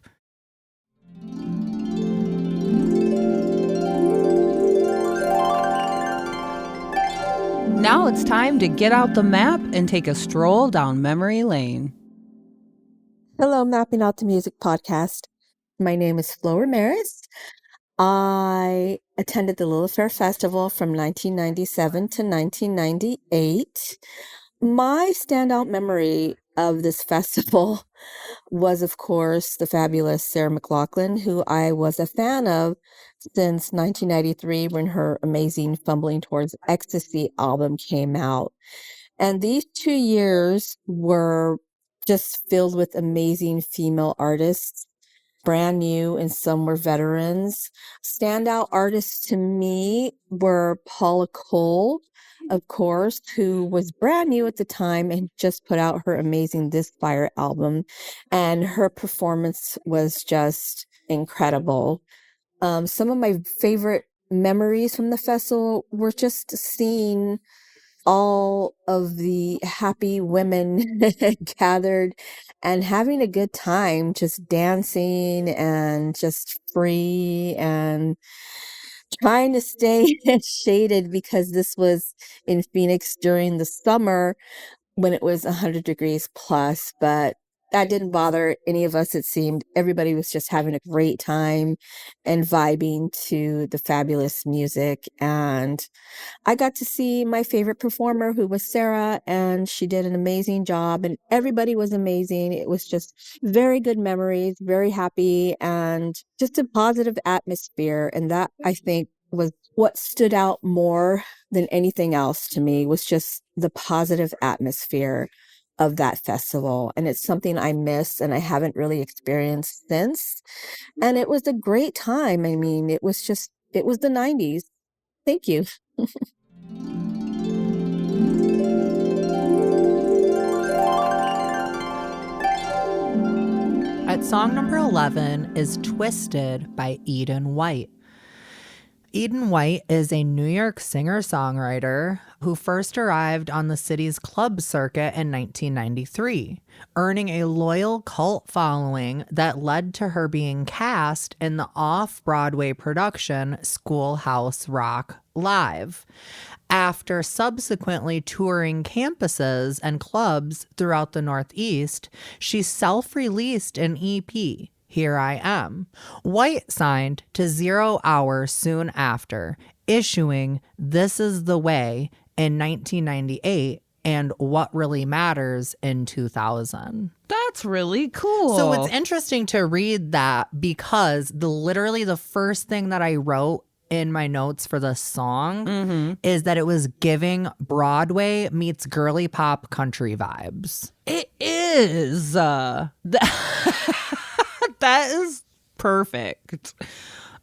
Now it's time to get out the map and take a stroll down memory lane. Hello, Mapping Out the Music podcast. My name is Flo Ramirez. I attended the Lilith Fair Festival from 1997 to 1998. My standout memory of this festival was, of course, the fabulous Sarah McLachlan, who I was a fan of since 1993 when her amazing Fumbling Towards Ecstasy album came out. And these 2 years were just filled with amazing female artists, brand new, and some were veterans. Standout artists to me were Paula Cole, of course, who was brand new at the time and just put out her amazing This Fire album. And her performance was just incredible. Some of my favorite memories from the festival were just seeing all of the happy women gathered and having a good time, just dancing and just free and trying to stay shaded because this was in Phoenix during the summer when it was 100 degrees plus, but that didn't bother any of us, it seemed. Everybody was just having a great time and vibing to the fabulous music. And I got to see my favorite performer, who was Sarah, and she did an amazing job, and everybody was amazing. It was just very good memories, very happy, and just a positive atmosphere. And that, I think, was what stood out more than anything else to me, was just the positive atmosphere of that festival. And it's something I miss and I haven't really experienced since. And it was a great time. I mean, it was the 90s. Thank you. At song number 11 is Twisted by U.N.I.T.Y. U.N.I.T.Y is a New York singer-songwriter who first arrived on the city's club circuit in 1993, earning a loyal cult following that led to her being cast in the off-Broadway production Schoolhouse Rock Live. After subsequently touring campuses and clubs throughout the Northeast, she self-released an EP, Here I Am. White signed to 0 Hour soon after, issuing This Is the Way in 1998 and What Really Matters in 2000. That's really cool. So it's interesting to read that because literally the first thing that I wrote in my notes for the song is that it was giving Broadway meets girly pop country vibes. It is. That is perfect.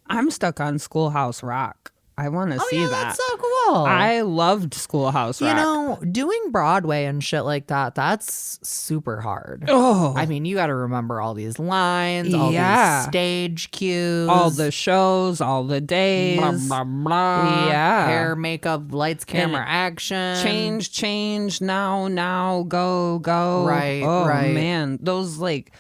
I'm stuck on Schoolhouse Rock. I want to see that. That's so cool. I loved Schoolhouse Rock. You know, doing Broadway and shit like that, that's super hard. Oh. I mean, you got to remember all these lines, all these stage cues. All the shows, all the days. Blah, blah, blah. Yeah. Hair, makeup, lights, camera, action. Change, now, go. Right, oh, right. Man, those like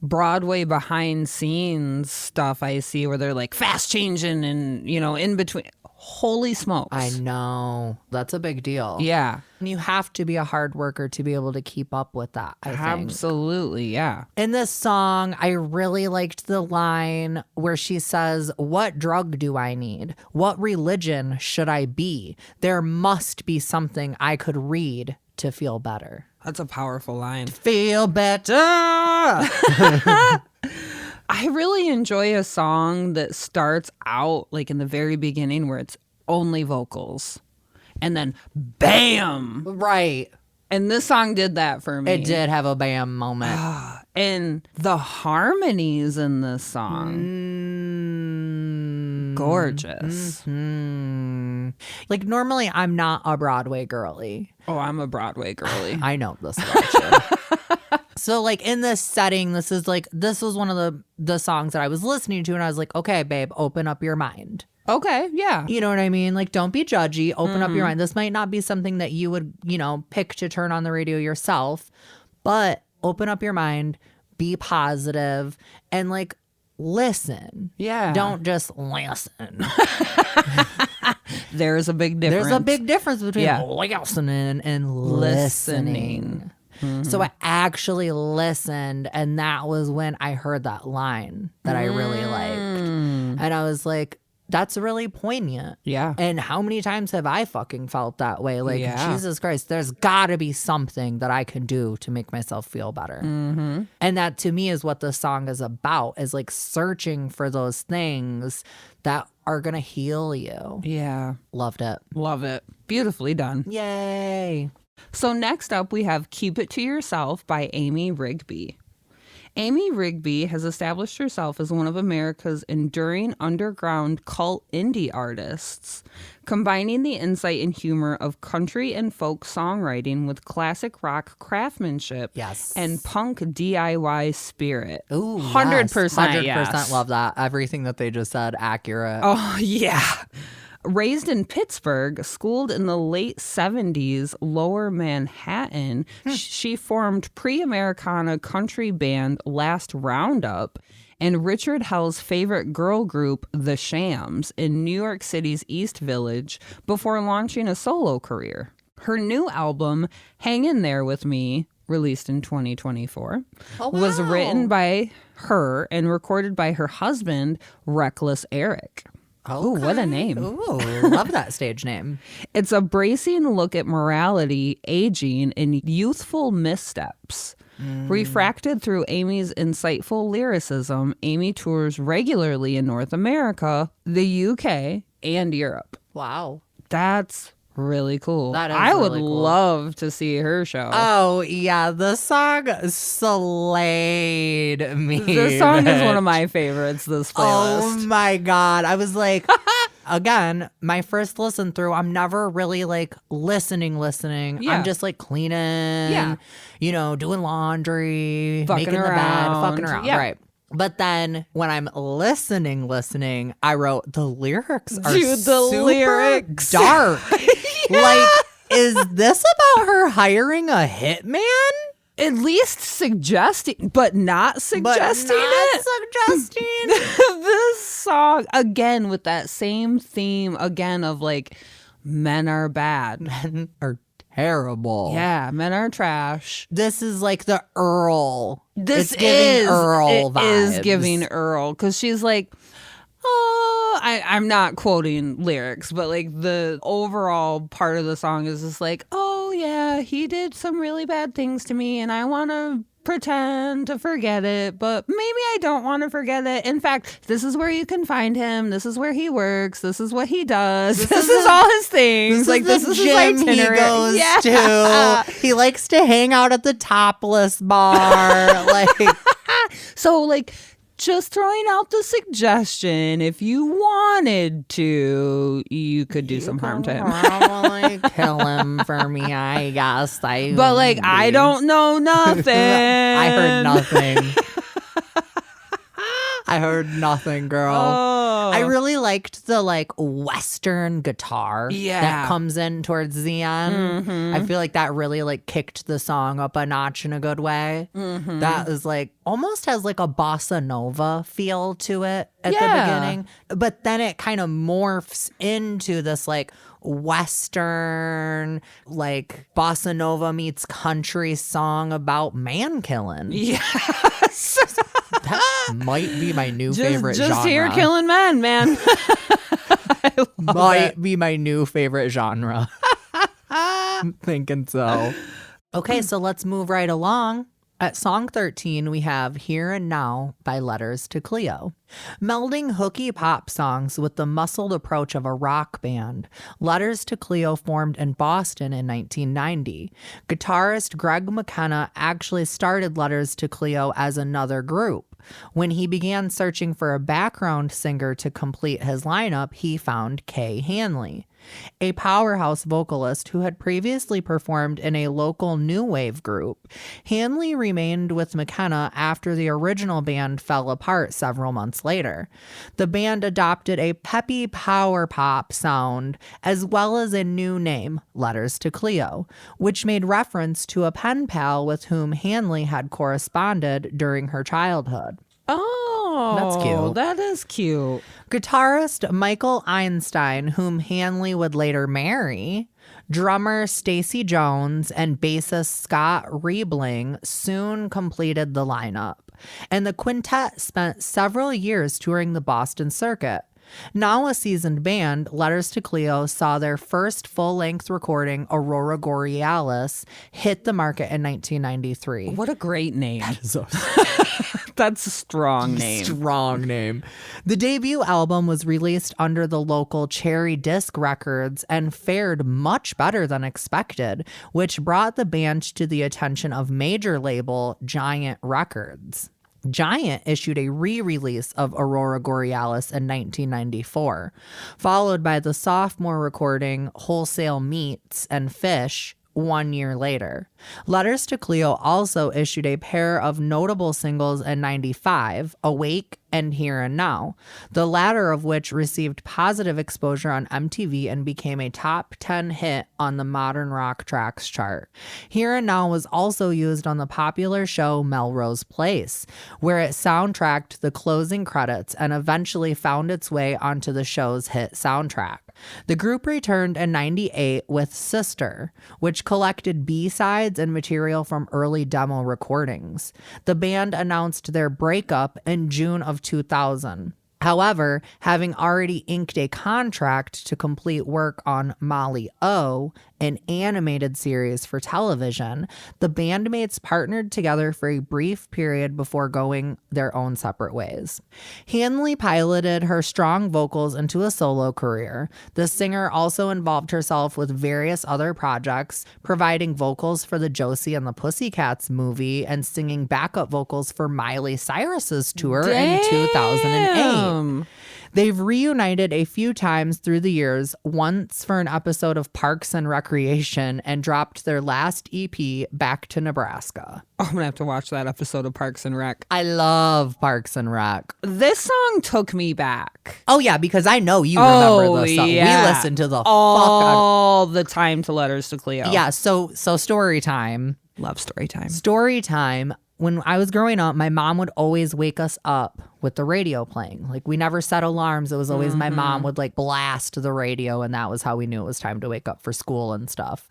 Broadway behind scenes stuff I see where they're like fast changing and, you know, in between. Holy smokes. I know. That's a big deal. Yeah. And you have to be a hard worker to be able to keep up with that, I think. Absolutely, yeah. In this song, I really liked the line where she says, "What drug do I need? What religion should I be? There must be something I could read to feel better." That's a powerful line. Feel better. I really enjoy a song that starts out like in the very beginning where it's only vocals and then bam. Right. And this song did that for me. It did have a bam moment. And the harmonies in this song, gorgeous. Like normally I'm not a Broadway girly. Oh, I'm a Broadway girly. I know this about you. So like in this setting, this was one of the songs that I was listening to and I was like, okay, babe, open up your mind. Okay, yeah. You know what I mean? Like, don't be judgy. Open up your mind. This might not be something that you would, you know, pick to turn on the radio yourself, but open up your mind, be positive, and like listen. Yeah. Don't just listen. There's a big difference. There's a big difference between listening and listening. So I actually listened, and that was when I heard that line that I really liked. And I was like, that's really poignant. Yeah. And how many times have I fucking felt that way? Like, Yeah. Jesus Christ, there's got to be something that I can do to make myself feel better. Mm-hmm. And that to me is what the song is about, is like searching for those things that are going to heal you. Yeah. Loved it. Love it. Beautifully done. Yay. So next up, we have Keep It to Yourself by Amy Rigby. Amy Rigby has established herself as one of America's enduring underground cult indie artists, combining the insight and humor of country and folk songwriting with classic rock craftsmanship Yes. and punk DIY spirit. Ooh, 100%. 100% yes. love that. Everything that they just said, accurate. Oh, yeah. Raised in Pittsburgh, schooled in the late 70s, Lower Manhattan, she formed pre-Americana country band Last Roundup and Richard Hell's favorite girl group, The Shams, in New York City's East Village before launching a solo career. Her new album, Hang In There With Me, released in 2024, was written by her and recorded by her husband, Reckless Eric. Oh, what a name. Ooh, love that stage name. It's a bracing look at morality, aging, and youthful missteps. Refracted through Amy's insightful lyricism, Amy tours regularly in North America, the UK, and Europe. Wow. That's really cool. That is I would really cool. love to see her show. Oh, yeah. The song slayed me. This song is one of my favorites, this Oh, playlist. my God. I was like, again, my first listen through, I'm never really like listening. Yeah. I'm just like cleaning, you know, doing laundry, Fucking making the bed, around. fucking around. Yeah. Right. But then when I'm listening, I wrote the lyrics are Dude, the super lyrics. dark. Like, is this about her hiring a hitman? At least suggesting, but not suggesting it. This song, again, with that same theme, again, of like, men are bad. Men are terrible. Yeah, men are trash. This is like the Earl. This It's giving Earl it vibes. is giving Earl, because she's like, oh, I'm not quoting lyrics, but like the overall part of the song is just like, oh yeah, he did some really bad things to me and I want to pretend to forget it, but maybe I don't want to forget it. In fact, this is where you can find him. This is where he works. This is what he does. This is all his things. This is his itinerary. he goes Yeah. to. He likes to hang out at the topless bar. Like, So like, just throwing out the suggestion, if you wanted to, you could do some harm to him. probably kill him for me, I guess. But like, I don't know nothing. I heard nothing. I heard nothing, girl. Oh. I really liked the like Western guitar that comes in towards the end. I feel like that really like kicked the song up a notch in a good way. That is like almost has like a bossa nova feel to it at the beginning, but then it kind of morphs into this like Western, like bossa nova meets country song about man killing. Yes. That might be my new favorite just genre. here killing men, man. I love Might be my new favorite genre. I'm thinking so. Okay, so let's move right along. At song 13, we have Here and Now by Letters to Cleo. Melding hooky pop songs with the muscled approach of a rock band, Letters to Cleo formed in Boston in 1990. Guitarist Greg McKenna actually started Letters to Cleo as another group. When he began searching for a background singer to complete his lineup, he found Kay Hanley, a powerhouse vocalist who had previously performed in a local new wave group. Hanley remained with McKenna after the original band fell apart several months later. The band adopted a peppy power pop sound as well as a new name, Letters to Cleo, which made reference to a pen pal with whom Hanley had corresponded during her childhood. Oh, That's cute. That is cute. Guitarist Michael Einstein, whom Hanley would later marry, drummer Stacey Jones, and bassist Scott Riebling soon completed the lineup. and the quintet spent several years touring the Boston circuit. Now a seasoned band, Letters to Cleo saw their first full-length recording, Aurora Borealis, hit the market in 1993. What a great name. That's a strong name. Strong name. The debut album was released under the local Cherry Disc Records and fared much better than expected, which brought the band to the attention of major label Giant Records. Giant issued a re-release of Aurora Borealis in 1994, followed by the sophomore recording Wholesale Meats and Fish 1 year later. Letters to Cleo also issued a pair of notable singles in 95, Awake and Here and Now, the latter of which received positive exposure on MTV and became a top 10 hit on the Modern Rock Tracks chart. Here and Now was also used on the popular show Melrose Place, where it soundtracked the closing credits and eventually found its way onto the show's hit soundtrack. The group returned in 98 with Sister, which collected B-sides and material from early demo recordings. The band announced their breakup in June of 2000. However, having already inked a contract to complete work on Molly O, an animated series for television, the bandmates partnered together for a brief period before going their own separate ways. Hanley piloted her strong vocals into a solo career. The singer also involved herself with various other projects, providing vocals for the Josie and the Pussycats movie and singing backup vocals for Miley Cyrus's tour in 2008. They've reunited a few times through the years, once for an episode of Parks and Recreation, and dropped their last EP, Back to Nebraska. Oh, I'm going to have to watch that episode of Parks and Rec. I love Parks and Rec. This song took me back. Oh, yeah, because I know you remember the song. Yeah. We listened to the all the time to Letters to Cleo. Yeah, so story time. Love story time. Story time. When I was growing up, my mom would always wake us up with the radio playing. Like, we never set alarms. It was always my mom would like blast the radio, and that was how we knew it was time to wake up for school and stuff.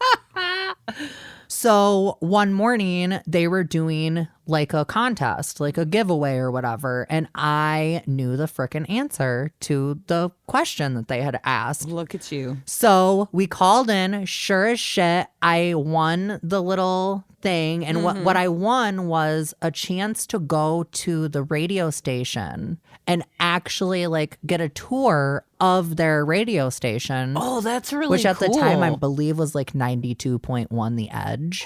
So one morning they were doing like a contest, like a giveaway or whatever. And I knew the frickin' answer to the question that they had asked. Look at you. So we called in, sure as shit. I won the little thing. And what I won was a chance to go to the radio station and actually like get a tour of their radio station. Oh, that's really which at cool. the time I believe was like 92.1 The Edge.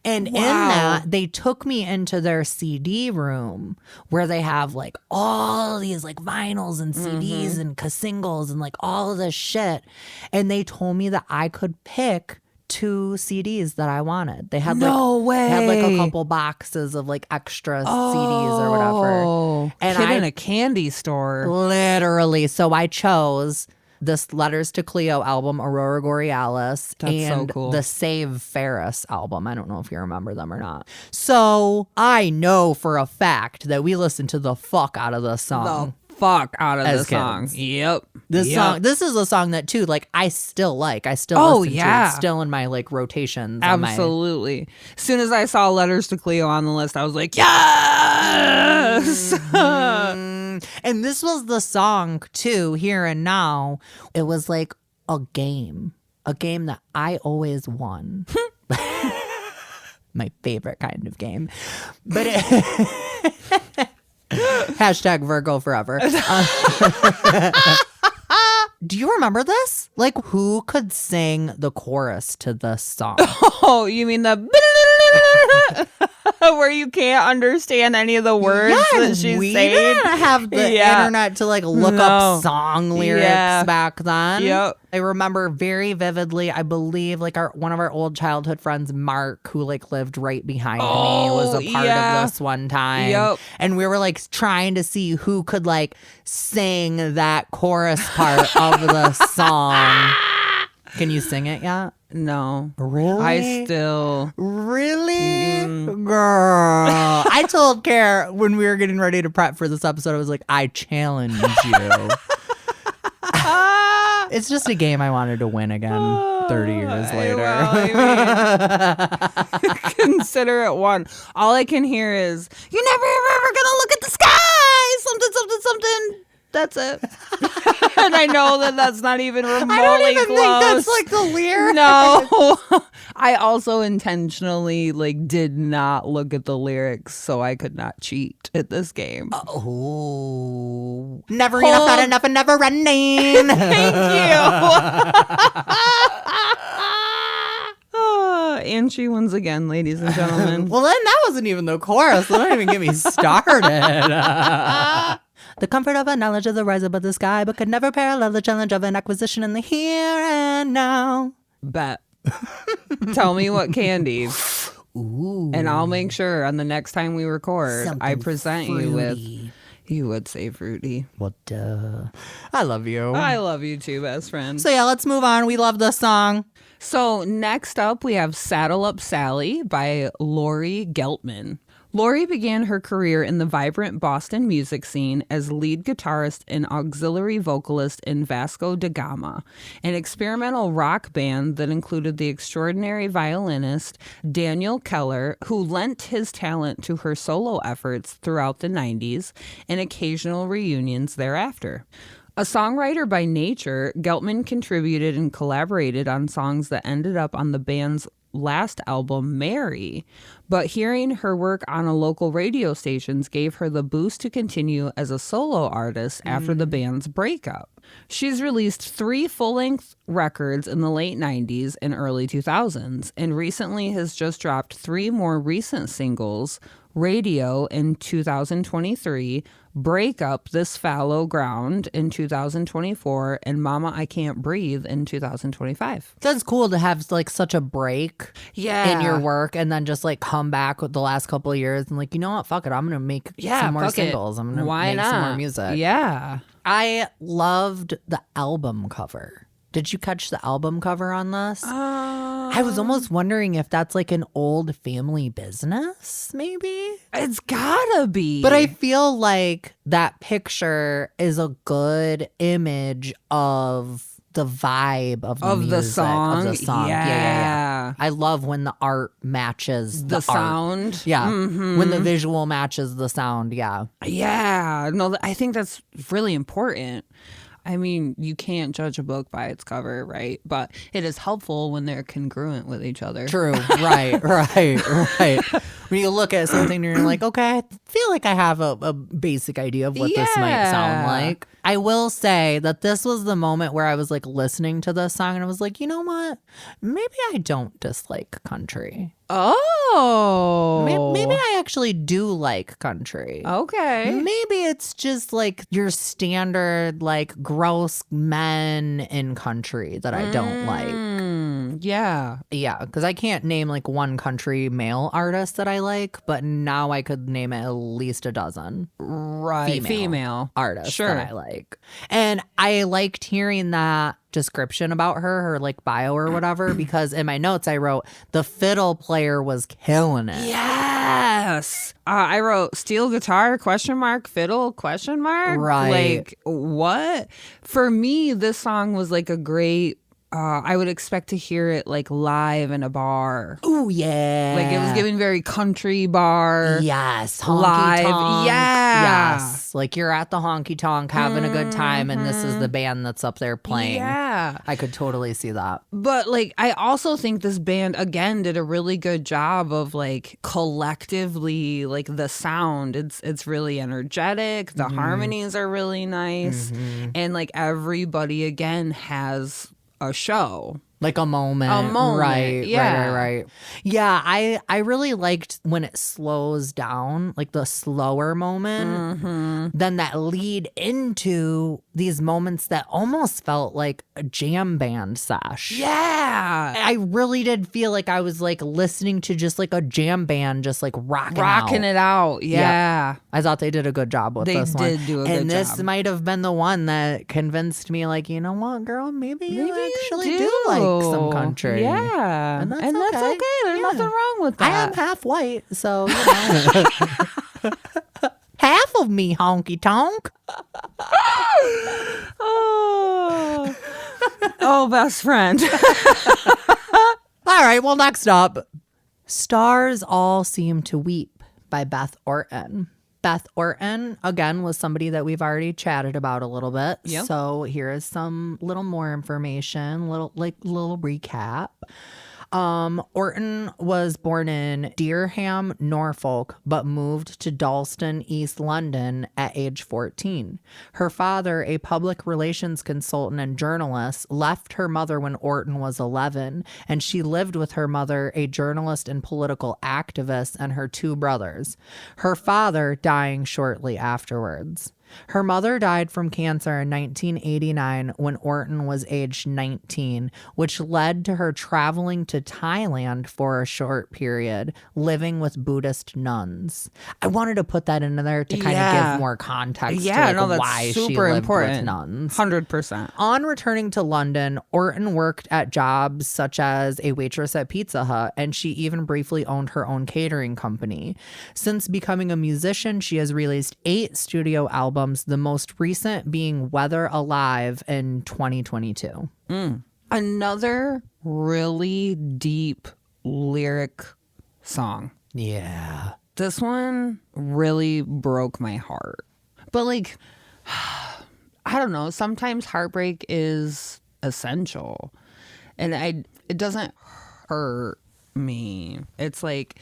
And Wow. in that, they took me into their CD room where they have like all these like vinyls and CDs and singles and like all of this shit. And they told me that I could pick 2 CDs that I wanted. They had No way. They had like a couple boxes of like extra CDs or whatever. And kid in a candy store. Literally. So I chose this Letters to Cleo album, Aurora Borealis, That's and so cool. the Save Ferris album. I don't know if you remember them or not. So I know for a fact that we listened to the fuck out of this song. The fuck out of As the song. kids. Yep. Song, this is a song that too, like I still listen to yeah. it. Still in my like rotations. Absolutely. As soon as I saw Letters to Cleo on the list, I was like, yes. And this was the song too, Here and Now. It was like a game that I always won. My favorite kind of game. But hashtag Virgo forever. Do you remember this? Like, who could sing the chorus to this song? Oh, you mean the where you can't understand any of the words that she's we saying? didn't have the internet to like look up song lyrics back then. Yep. I remember very vividly, I believe like one of our old childhood friends, Mark, who like lived right behind me, was a part of this one time. Yep. And we were like trying to see who could like sing that chorus part of the song. Can you sing it yet? No. Really? Really? Girl. I told Cara when we were getting ready to prep for this episode, I was like, I challenge you. It's just a game I wanted to win again 30 years later. Well, I mean, consider it one. All I can hear is, "You're never ever gonna look at the sky." Something, something, something. That's it. And I know that that's not even remotely I don't even close. think that's like the lyric. No. I also intentionally did not look at the lyrics so I could not cheat at this game. Oh. Never enough, not enough, and never running. Thank you. And she wins again, ladies and gentlemen. Well, then that wasn't even the chorus. Don't even get me started. The comfort of a knowledge of the rise above the sky, but could never parallel the challenge of an acquisition in the here and now. Bet. Tell me what candy. Ooh. And I'll make sure on the next time we record, Something I present fruity. you with, you would say fruity. Well, duh. I love you. I love you too, best friend. So yeah, let's move on. We love this song. So next up, we have Saddle Up Sally by Laurie Geltman. Laurie began her career in the vibrant Boston music scene as lead guitarist and auxiliary vocalist in Vasco da Gama, an experimental rock band that included the extraordinary violinist Daniel Keller, who lent his talent to her solo efforts throughout the 90s and occasional reunions thereafter. A songwriter by nature, Geltman contributed and collaborated on songs that ended up on the band's last album, Mary, but hearing her work on a local radio stations gave her the boost to continue as a solo artist after the band's breakup. She's released 3 full-length records in the late 90s and early 2000s, and recently has just dropped 3 more recent singles, Radio in 2023, Break Up This Fallow Ground in 2024, and Mama I Can't Breathe in 2025. That's cool to have such a break in your work and then just come back with the last couple of years and you know what, fuck it, I'm gonna make some more singles. I'm gonna make some more music. Yeah. I loved the album cover. Did you catch the album cover on this? I was almost wondering if that's an old family business, maybe? It's gotta be. But I feel like that picture is a good image of the vibe of the music, song. Of the song. Yeah. I love when the art matches the sound. Art. Yeah. Mm-hmm. When the visual matches the sound. Yeah. Yeah. No, I think that's really important. I mean, you can't judge a book by its cover, right? But it is helpful when they're congruent with each other. True. Right. When you look at something and you're like, okay, I feel like I have a basic idea of what this might sound like. I will say that this was the moment where I was listening to this song and I was like, you know what? Maybe I don't dislike country. Oh. Maybe I actually do like country. Okay. Maybe it's just your standard gross men in country that I don't like. Yeah. Yeah, because I can't name one country male artist that I like, but now I could name at least a dozen. Right. Female artists that I like. And I liked hearing that description about her bio or whatever, because in my notes I wrote the fiddle player was killing it. Yes. I wrote steel guitar ? Fiddle ? Right. What? For me, this song was a great I would expect to hear it live in a bar. Ooh, yeah. It was giving very country bar. Yes. Live. Honky-tonk. Yeah. Yes. You're at the honky tonk having a good time and this is the band that's up there playing. Yeah. I could totally see that. But I also think this band again did a really good job of collectively the sound. It's really energetic. The harmonies are really nice. And everybody again has a show. A moment. Right. Yeah. Right. Yeah, I really liked when it slows down, the slower moment, then that lead into these moments that almost felt like a jam band sesh. Yeah. I really did feel like I was listening to just a jam band just rocking it out. Yeah. Yep. I thought they did a good job with this one. They did do a good job. And this might have been the one that convinced me you know what, girl, maybe you actually do like some country. Yeah. And that's okay. There's nothing wrong with that. I am half white, so you know. half of me, honky tonk. Oh, best friend. All right, well, next up, Stars All Seem to Weep by Beth Orton. Beth Orton, again, was somebody that we've already chatted about a little bit. Yep. So here is some little more information, little recap. Orton was born in Dereham, Norfolk, but moved to Dalston, East London at age 14. Her father, a public relations consultant and journalist, left her mother when Orton was 11, and she lived with her mother, a journalist and political activist, and her two brothers, her father dying shortly afterwards. Her mother died from cancer in 1989 when Orton was aged 19, which led to her traveling to Thailand for a short period, living with Buddhist nuns. I wanted to put that in there to kind of give more context to that's why super she lived important. with nuns. 100%. On returning to London, Orton worked at jobs such as a waitress at Pizza Hut, and she even briefly owned her own catering company. Since becoming a musician, she has released 8 studio albums, the most recent being Weather Alive in 2022. Another really deep lyric song. Yeah. This one really broke my heart. But like, I don't know, sometimes heartbreak is essential. And it doesn't hurt me. It's like,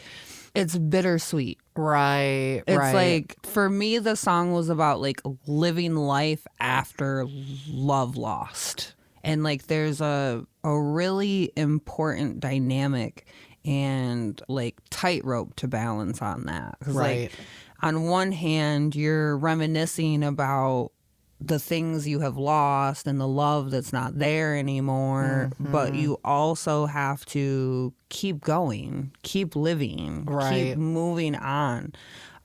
it's bittersweet. Right. It's like, for me, the song was about like living life after love lost. And like, there's a really important dynamic and like tightrope to balance on that. 'Cause like, on one hand, you're reminiscing about the things you have lost and the love that's not there anymore, but you also have to keep going, keep living, keep moving on.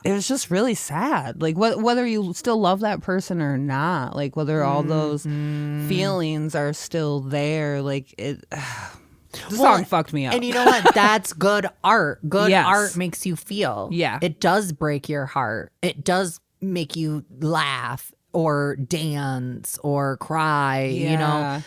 It was just really sad. Like whether you still love that person or not, like whether all those feelings are still there, like it. The song fucked me up. And you know what? That's good art. Good Yes. art makes you feel. Yeah. It does break your heart. It does make you laugh or dance or cry, you know.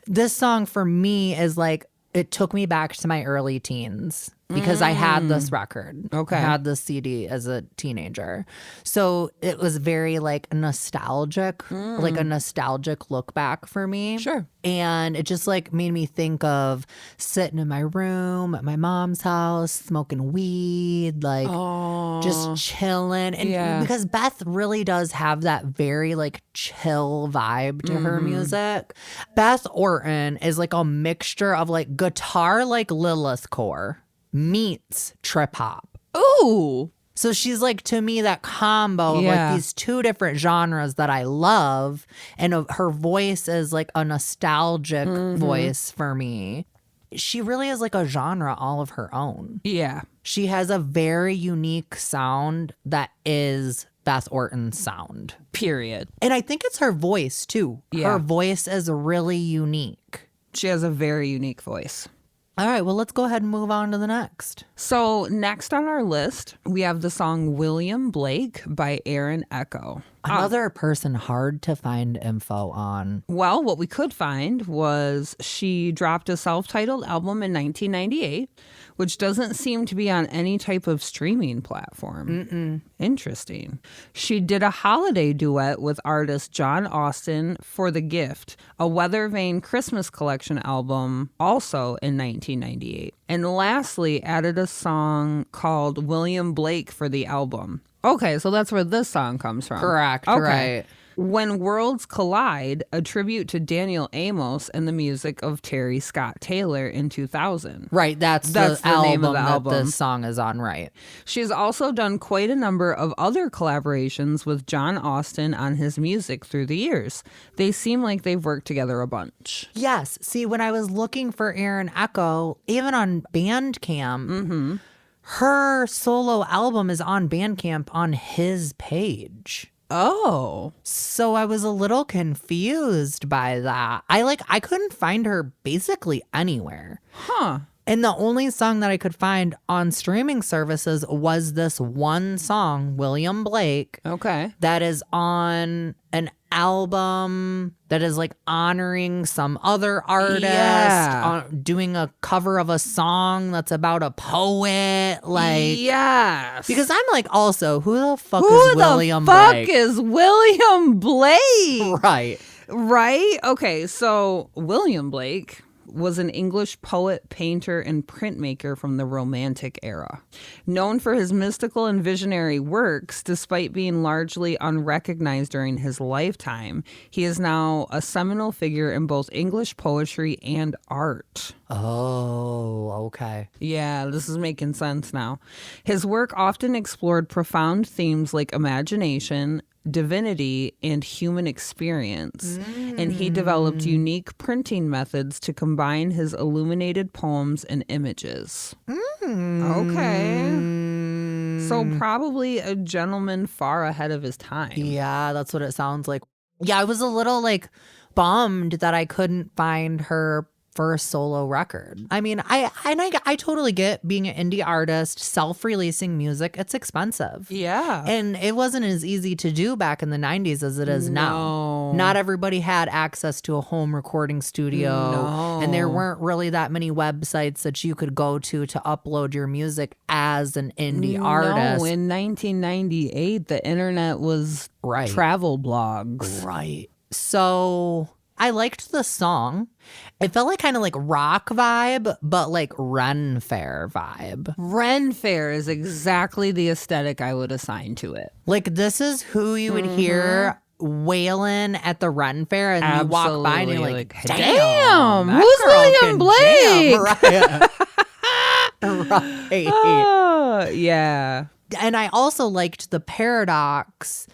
This song for me is like, it took me back to my early teens because I had this record. Okay. I had this CD as a teenager. So it was very like nostalgic, like a nostalgic look back for me. Sure. And it just like made me think of sitting in my room at my mom's house, smoking weed, like just chilling. And because Beth really does have that very like chill vibe to her music. Beth Orton is like a mixture of like guitar like Lilith core meets trip hop. Ooh. So she's like, to me, that combo of like these two different genres that I love. And her voice is like a nostalgic voice for me. She really is like a genre all of her own. Yeah. She has a very unique sound that is Beth Orton's sound. Period. And I think it's her voice too. Yeah. Her voice is really unique. She has a very unique voice. All right, well, let's go ahead and move on to the next. So next on our list, we have the song William Blake by Aaron Echo. Another person hard to find info on. Well, what we could find was she dropped a self-titled album in 1998, which doesn't seem to be on any type of streaming platform. Interesting. She did a holiday duet with artist John Austin for The Gift, a Weather Vane Christmas collection album, also in 1998. And lastly, added a song called William Blake for the album. Okay, so that's where this song comes from. Correct, right. When Worlds Collide, a tribute to Daniel Amos and the music of Terry Scott Taylor in 2000. Right, that's the name of the that album this song is on, right. She's also done quite a number of other collaborations with John Austin on his music through the years. They seem like they've worked together a bunch. Yes, see, when I was looking for Aaron Echo, even on Bandcamp, her solo album is on Bandcamp on his page. Oh. So I was a little confused by that. I couldn't find her basically anywhere. Huh. And the only song that I could find on streaming services was this one song, William Blake, Okay. that is on an album that is like honoring some other artist, doing a cover of a song that's about a poet. Like, yes. because I'm like, also, who the fuck is William Blake? Who the fuck is William Blake? Right. Right? Okay, so William Blake was an English poet, painter, and printmaker from the Romantic era. Known for his mystical and visionary works, despite being largely unrecognized during his lifetime, he is now a seminal figure in both English poetry and art. Oh, okay. Yeah, this is making sense now. His work often explored profound themes like imagination, divinity, and human experience, and he developed unique printing methods to combine his illuminated poems and images. Okay. So probably a gentleman far ahead of his time. Yeah, that's what it sounds like. Yeah, I was a little like bummed that I couldn't find her first solo record. I mean, I totally get being an indie artist, self-releasing music. It's expensive. Yeah. And it wasn't as easy to do back in the 90s as it is now. Not everybody had access to a home recording studio. And there weren't really that many websites that you could go to upload your music as an indie artist. No, in 1998, the internet was travel blogs. Right. So I liked the song. It felt like kind of like rock vibe, but like Ren Fair vibe. Ren Fair is exactly the aesthetic I would assign to it. Like this is who you would hear wailing at the Ren Fair, and you walk by and you're like, damn, who's William Blake? Right. Yeah. And I also liked the paradox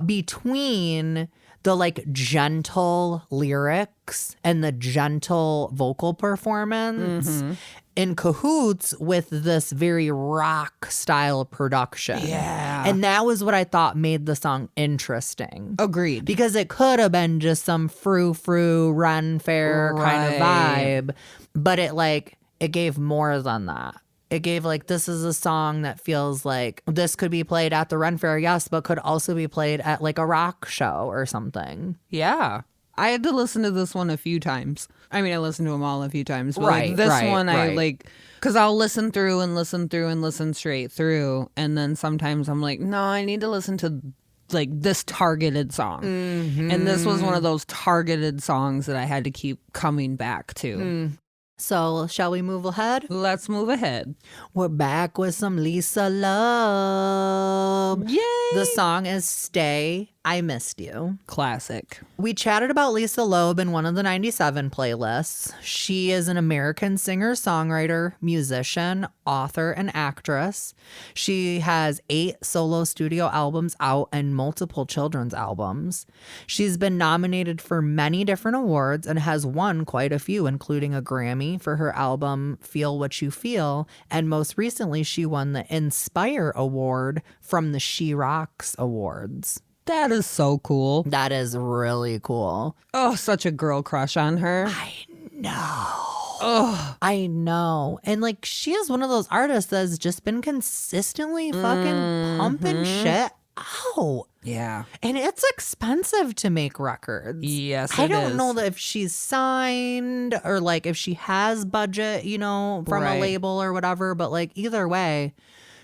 between the like gentle lyrics and the gentle vocal performance in cahoots with this very rock style production. Yeah. And that was what I thought made the song interesting. Agreed. Because it could have been just some frou-frou, Ren Fair kind of vibe, but it gave more than that. It gave like, this is a song that feels like this could be played at the Ren Fair, yes, but could also be played at like a rock show or something. Yeah. I had to listen to this one a few times. I mean, I listened to them all a few times. But like this one, I like, because I'll listen through and listen through and listen straight through. And then sometimes I'm like, no, I need to listen to like this targeted song. And this was one of those targeted songs that I had to keep coming back to. So, shall we move ahead? Let's move ahead. We're back with some Lisa Love. Yay! The song is Stay, I Missed You. Classic. We chatted about Lisa Loeb in one of the 97 playlists. She is an American singer-songwriter, musician, author, and actress. She has 8 solo studio albums out and multiple children's albums. She's been nominated for many different awards and has won quite a few, including a Grammy for her album Feel What You Feel, and most recently she won the Inspire Award from the She Rocks Awards. That is so cool. That is really cool. Oh, such a girl crush on her. I know. Oh, I know. And like, she is one of those artists that's just been consistently fucking pumping shit out. Yeah. And it's expensive to make records. Yes, I don't know that if she's signed or like if she has budget, you know, from a label or whatever, but like either way,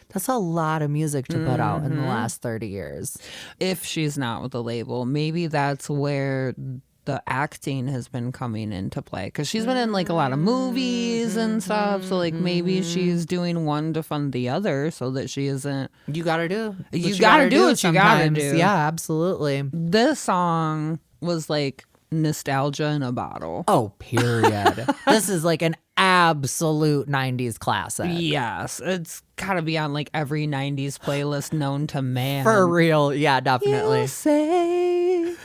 that's a lot of music to put out in the last 30 years. If she's not with a label, maybe that's where the acting has been coming into play, because she's been in like a lot of movies and stuff. So like maybe she's doing one to fund the other so that she isn't. You gotta do. You gotta do what you gotta do. Yeah, absolutely. This song was like nostalgia in a bottle. Oh, period. This is like an absolute 90s classic. Yes, it's gotta be on like every 90s playlist known to man. For real. Yeah, definitely. You say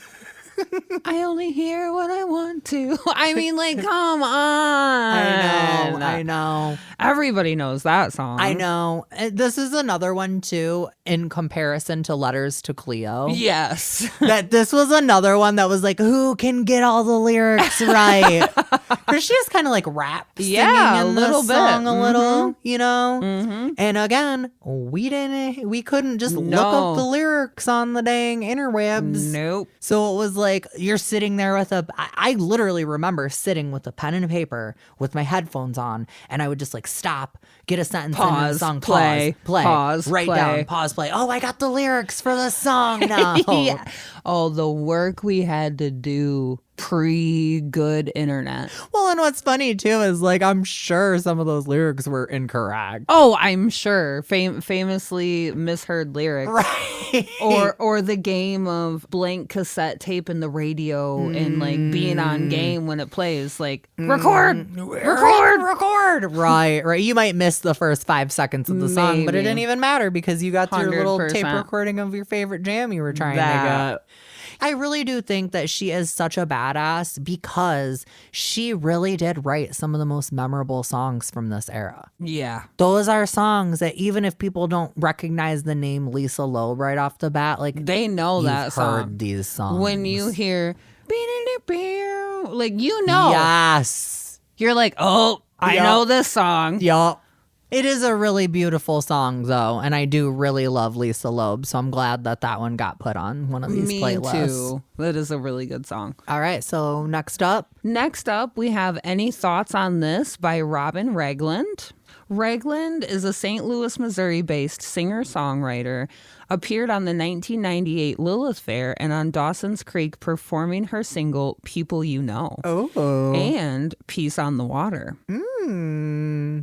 I only hear what I want to. I mean, like, come on. I know. Everybody knows that song. I know. This is another one, too, in comparison to Letters to Cleo. Yes. That this was another one that was like, who can get all the lyrics right? Because she just kind of like rap singing in the song a little, you know? Mm-hmm. And again, we couldn't just look up the lyrics on the dang interwebs. Nope. So it was like, you're sitting there with I literally remember sitting with a pen and a paper with my headphones on, and I would just like stop, get a sentence in the song, play, write down, pause, play. Oh, I got the lyrics for the song now. Yeah. Oh, the work we had to do pre-good internet. Well, and what's funny too is like, I'm sure some of those lyrics were incorrect. Oh, I'm sure. Famously misheard lyrics. Right. Or the game of blank cassette tape in the radio and like being on game when it plays, like record. Right. You might miss the first 5 seconds of the song, but it didn't even matter because you got your little 100%. tape recording of your favorite jam you were trying to get. I really do think that she is such a badass because she really did write some of the most memorable songs from this era. Yeah. Those are songs that even if people don't recognize the name Lisa Loeb right off the bat, like they know that song. Heard these songs. When you hear like, you know. Yes. You're like, oh, I know this song. Yup. It is a really beautiful song, though, and I do really love Lisa Loeb, so I'm glad that one got put on one of these playlists. Me too. That is a really good song. All right, so next up, we have Any Thoughts on This by Robin Ragland. Ragland is a St. Louis, Missouri-based singer-songwriter, appeared on the 1998 Lilith Fair and on Dawson's Creek performing her single People You Know and Peace on the Water.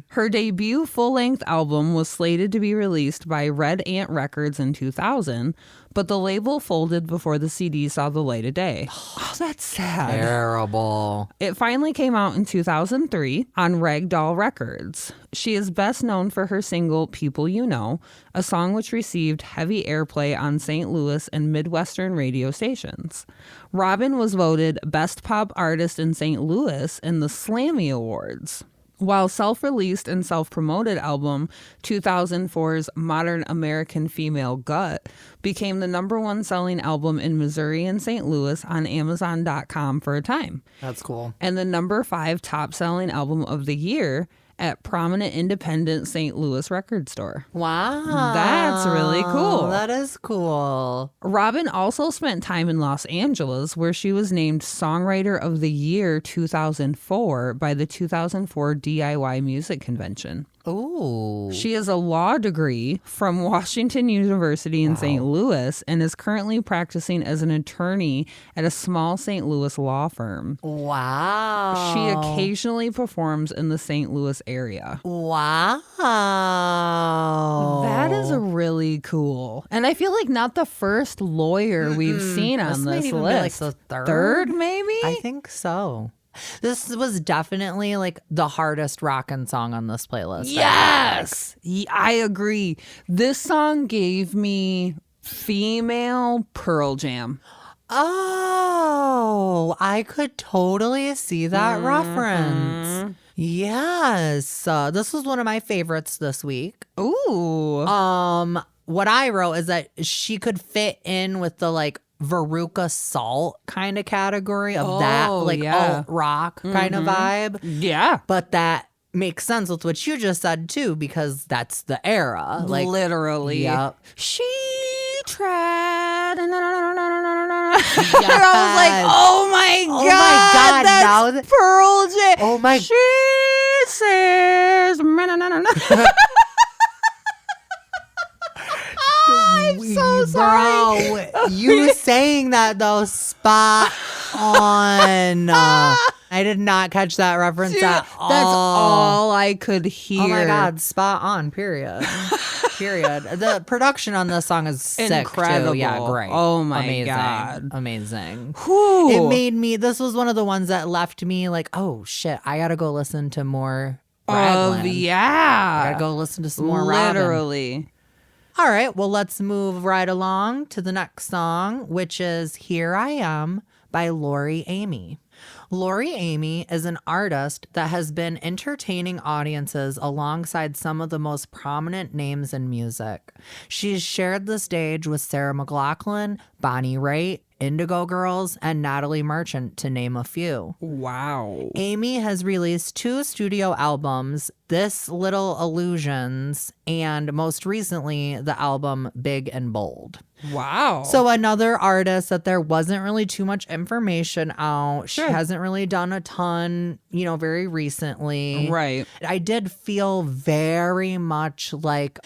Her debut full-length album was slated to be released by Red Ant Records in 2000, but the label folded before the CD saw the light of day. Oh, that's sad. Terrible. It finally came out in 2003 on Ragdoll Records. She is best known for her single People You Know, a song which received heavy airplay on St. Louis and Midwestern radio stations. Robin was voted Best Pop Artist in St. Louis in the Slammy Awards. While self-released and self-promoted album 2004's Modern American Female Gut became the #1 selling album in Missouri and St. Louis on Amazon.com for a time. That's cool. And the #5 top-selling album of the year at prominent independent St. Louis record store. Wow. That's really cool. That is cool. Robin also spent time in Los Angeles, where she was named Songwriter of the Year 2004 by the 2004 DIY Music Convention. Ooh. She has a law degree from Washington University in St. Louis and is currently practicing as an attorney at a small St. Louis law firm. Wow. She occasionally performs in the St. Louis area. Wow. That is really cool. And I feel like not the first lawyer we've seen on this even list. Be like the third, maybe? I think so. This was definitely like the hardest rockin' song on this playlist. Yes, I agree. This song gave me female Pearl Jam. Oh, I could totally see that reference. Yes. This was one of my favorites this week. Ooh. What I wrote is that she could fit in with the like Veruca Salt kind of category of that like alt rock kind of vibe. Yeah. But that makes sense with what you just said too, because that's the era. Like literally. Yep. She tried. I was like, oh my God, that's Pearl Jam. Oh my. She says. I'm so sorry. Bro, you saying that though, spot on. I did not catch that reference at all. That's all I could hear. Oh my God, spot on, period. Period. The production on this song is sick incredible. Too. Yeah, great. Oh my Amazing. God. Amazing. Whew. It made me, this was one of the ones that left me like, oh shit, I gotta go listen to more Ragland. Yeah. I gotta go listen to some more Robin. Literally. All right, well, let's move right along to the next song, which is Here I Am by Laurie Amy. Laurie Amy is an artist that has been entertaining audiences alongside some of the most prominent names in music. She's shared the stage with Sarah McLachlan, Bonnie Raitt, Indigo Girls, and Natalie Merchant, to name a few. Wow. Amy has released 2 studio albums, This Little Illusions, and most recently, the album Big and Bold. Wow. So another artist that there wasn't really too much information out. She hasn't really done a ton, very recently. Right. I did feel very much like,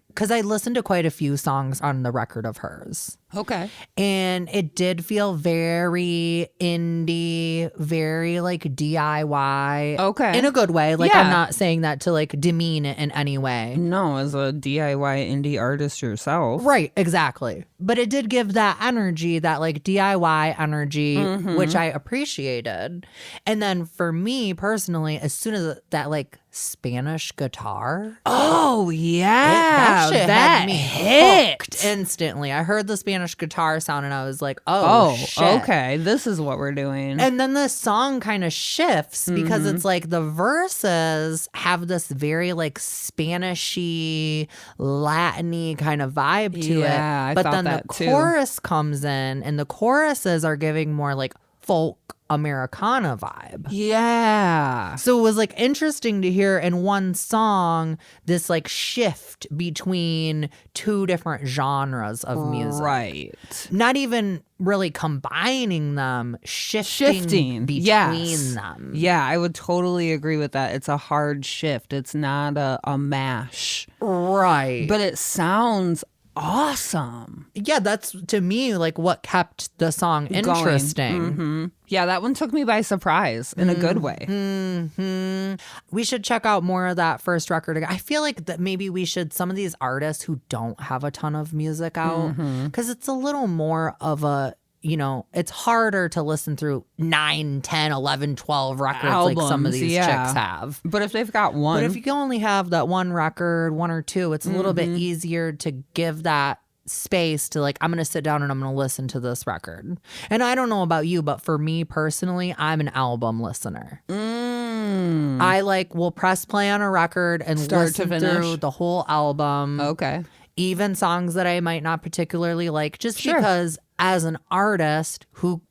because I listened to quite a few songs on the record of hers. Okay. And it did feel very indie, very like DIY. Okay. In a good way. Like, Yeah. I'm not saying that to like demean it in any way. No, as a DIY indie artist yourself. Right, exactly. But it did give that energy, that like DIY energy, which I appreciated. And then for me personally, as soon as that like Spanish guitar. Oh, yeah. That shit had me hit hooked instantly. I heard the Spanish guitar sound and I was like, oh shit. Okay. This is what we're doing. And then the song kind of shifts because it's like the verses have this very like Spanishy, Latin-y kind of vibe to Yeah, it. I But thought then the that too. chorus comes in and the choruses are giving more like folk Americana vibe. Yeah. So it was like interesting to hear in one song this like shift between 2 different genres of music. Right. Not even really combining them, shifting between them. Yeah, I would totally agree with that. It's a hard shift. It's not a mash. Right. But it sounds awesome. Yeah, that's to me like what kept the song interesting. Yeah, that one took me by surprise in a good way. We should check out more of that first record again. I feel like that maybe we should, some of these artists who don't have a ton of music out, because it's a little more of a, it's harder to listen through 9, 10, 11, 12 records like some of these chicks have. But if they've got one. But if you only have that one record, 1 or 2, it's a little bit easier to give that space to like, I'm going to sit down and I'm going to listen to this record. And I don't know about you, but for me personally, I'm an album listener. I will press play on a record and Start to listen finish. through the whole album. Okay. Even songs that I might not particularly like, just because as an artist who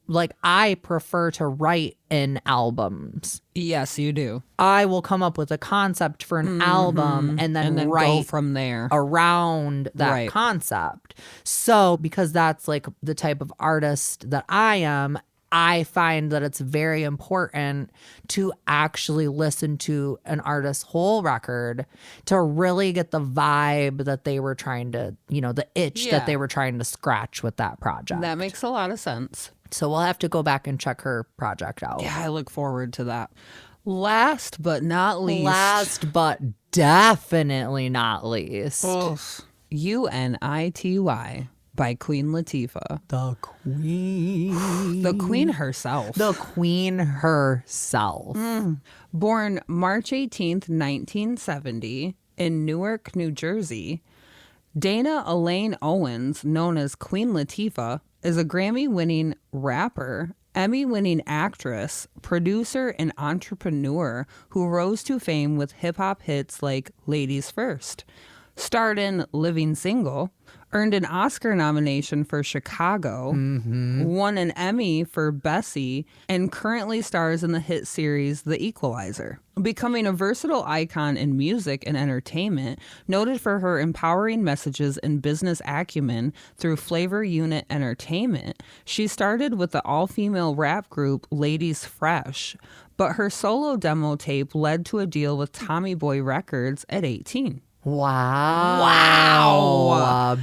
I prefer to write in albums. Yes, you do. I will come up with a concept for an album and then write go from there around that concept. So because that's like the type of artist that I am, I find that it's very important to actually listen to an artist's whole record to really get the vibe that they were trying to, the itch that they were trying to scratch with that project. That makes a lot of sense. So we'll have to go back and check her project out. Yeah, I look forward to that. Last but not least. Last but definitely not least. U.N.I.T.Y. by Queen Latifah. The Queen. The Queen herself. The Queen herself. Born March 18th, 1970 in Newark, New Jersey, Dana Elaine Owens, known as Queen Latifah, is a Grammy-winning rapper, Emmy-winning actress, producer, and entrepreneur who rose to fame with hip-hop hits like Ladies First, starred in Living Single, earned an Oscar nomination for Chicago, won an Emmy for Bessie, and currently stars in the hit series The Equalizer. Becoming a versatile icon in music and entertainment, noted for her empowering messages and business acumen through Flavor Unit Entertainment, she started with the all-female rap group Ladies Fresh, but her solo demo tape led to a deal with Tommy Boy Records at 18. Wow.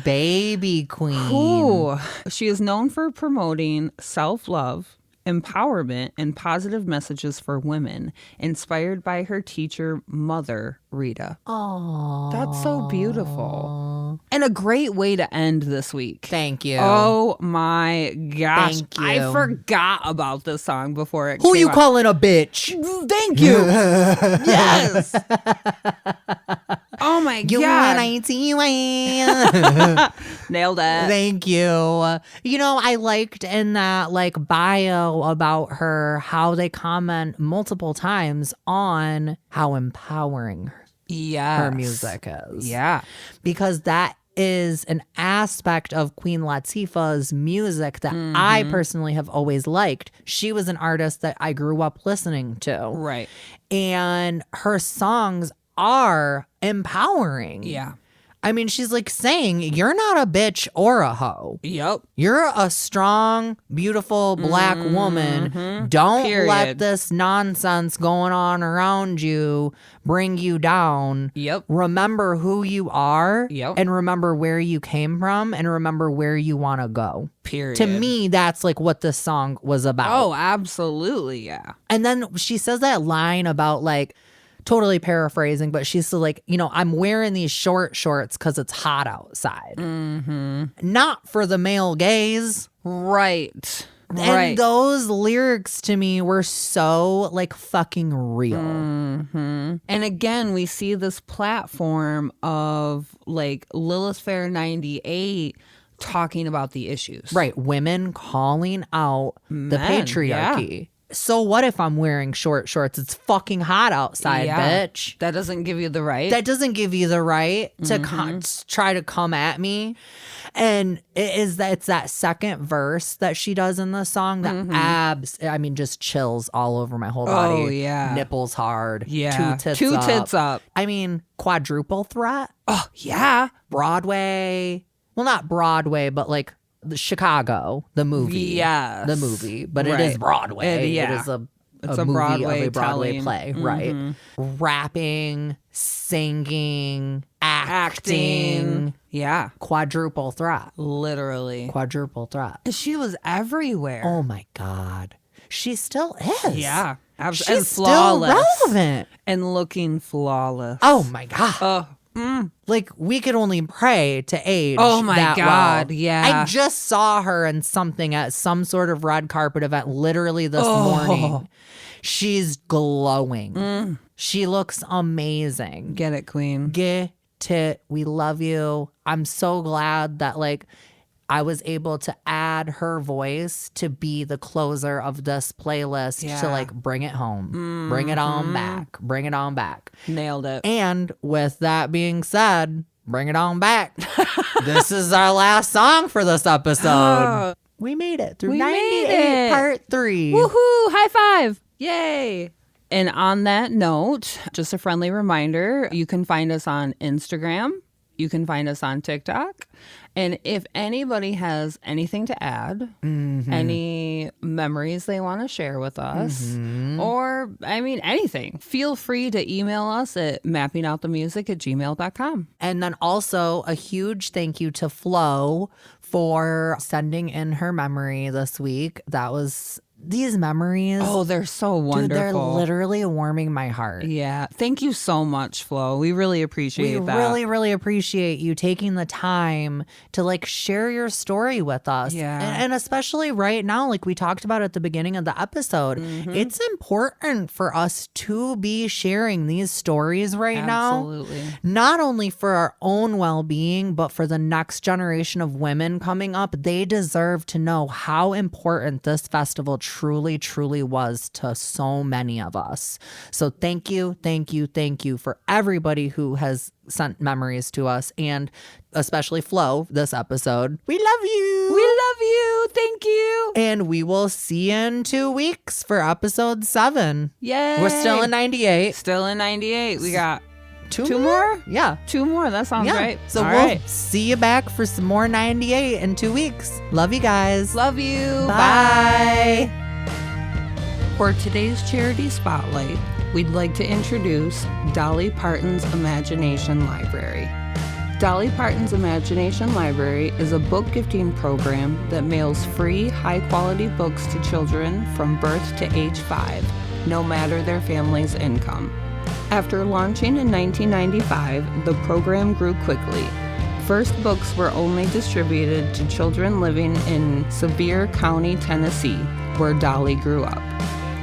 Baby queen. Ooh. She is known for promoting self-love, empowerment, and positive messages for women, inspired by her teacher, Mother Rita. Oh, that's so beautiful. And a great way to end this week. Thank you. Oh my gosh. Thank you. I forgot about this song before it Who came you out. calling a bitch? Thank you. Yes. Oh my my God. U.N.I.T.Y. Nailed it. Thank you. You know, I liked in that like bio about her how they comment multiple times on how empowering her music is. Yeah. Because that is an aspect of Queen Latifah's music that I personally have always liked. She was an artist that I grew up listening to. Right. And her songs are empowering. Yeah. I mean, she's like saying, you're not a bitch or a hoe. Yep. You're a strong, beautiful black woman. Don't let this nonsense going on around you bring you down. Yep. Remember who you are. Yep. And remember where you came from and remember where you want to go. Period. To me, that's like what this song was about. Oh, absolutely. Yeah. And then she says that line about like, totally paraphrasing, but she's still like, you know, I'm wearing these short shorts because it's hot outside. Not for the male gaze. Right. And those lyrics to me were so like fucking real. And again, we see this platform of like Lilith Fair 98 talking about the issues. Right. Women calling out the patriarchy. Yeah. So what if I'm wearing short shorts? It's fucking hot outside, bitch. That doesn't give you the right. That doesn't give you the right to try to come at me. And it's that second verse that she does in the song that just chills all over my whole body. Oh, yeah. Nipples hard. Yeah. Two tits up. up. I mean, quadruple threat. Oh, yeah. Broadway. Well, not Broadway, but like the Chicago, the movie. Yes. The movie. But it is Broadway. Yeah. It is a It's movie Broadway of a Broadway telling. play, right? Rapping, singing, acting. Yeah. Quadruple threat. Literally. Quadruple threat. She was everywhere. Oh my God. She still is. Yeah. And She's flawless. still relevant. And looking flawless. Oh my God. Like we could only pray to age. Oh my that God, well. yeah. I just saw her in something at some sort of red carpet event literally this morning. She's glowing. She looks amazing. Get it, queen. Get it. We love you. I'm so glad that like I was able to add her voice to be the closer of this playlist to like bring it home. Bring it on back. Bring it on back. Nailed it. And with that being said, bring it on back. This is our last song for this episode. We made it through We 98 made it. part 3. Woohoo! High five! Yay! And on that note, just a friendly reminder, you can find us on Instagram. You can find us on TikTok. And if anybody has anything to add, any memories they want to share with us, or, I mean, anything, feel free to email us at mappingoutthemusic@gmail.com. And then also a huge thank you to Flo for sending in her memory this week. That was these memories. Oh, they're so wonderful. Dude, they're literally warming my heart. Yeah. Thank you so much, Flo. We really appreciate that. We really, really appreciate you taking the time to like share your story with us. Yeah. And especially right now, like we talked about at the beginning of the episode, it's important for us to be sharing these stories right Absolutely. now. Not only for our own well-being, but for the next generation of women coming up. They deserve to know how important this festival truly, truly was to so many of us. So thank you for everybody who has sent memories to us, and especially Flo this episode. We love you. We love you. Thank you. And we will see you in 2 weeks for episode 7. Yay. We're still in 98. Still in 98. We got Two more? Yeah. 2 more. That sounds right. So All we'll right. see you back for some more 98 in 2 weeks. Love you guys. Love you. Bye. For today's charity spotlight, we'd like to introduce Dolly Parton's Imagination Library. Dolly Parton's Imagination Library is a book gifting program that mails free, high-quality books to children from birth to age 5, no matter their family's income. After launching in 1995, the program grew quickly. First books were only distributed to children living in Sevier County, Tennessee, where Dolly grew up.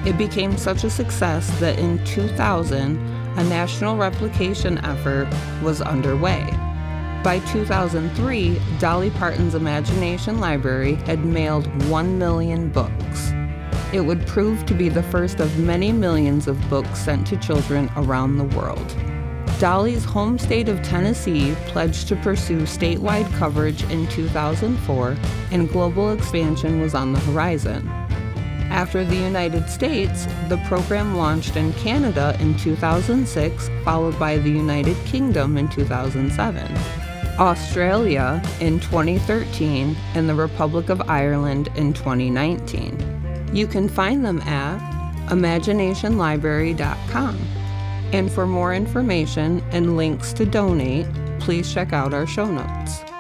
It became such a success that in 2000, a national replication effort was underway. By 2003, Dolly Parton's Imagination Library had mailed 1 million books. It would prove to be the first of many millions of books sent to children around the world. Dolly's home state of Tennessee pledged to pursue statewide coverage in 2004, and global expansion was on the horizon. After the United States, the program launched in Canada in 2006, followed by the United Kingdom in 2007, Australia in 2013, and the Republic of Ireland in 2019. You can find them at imaginationlibrary.com. And for more information and links to donate, please check out our show notes.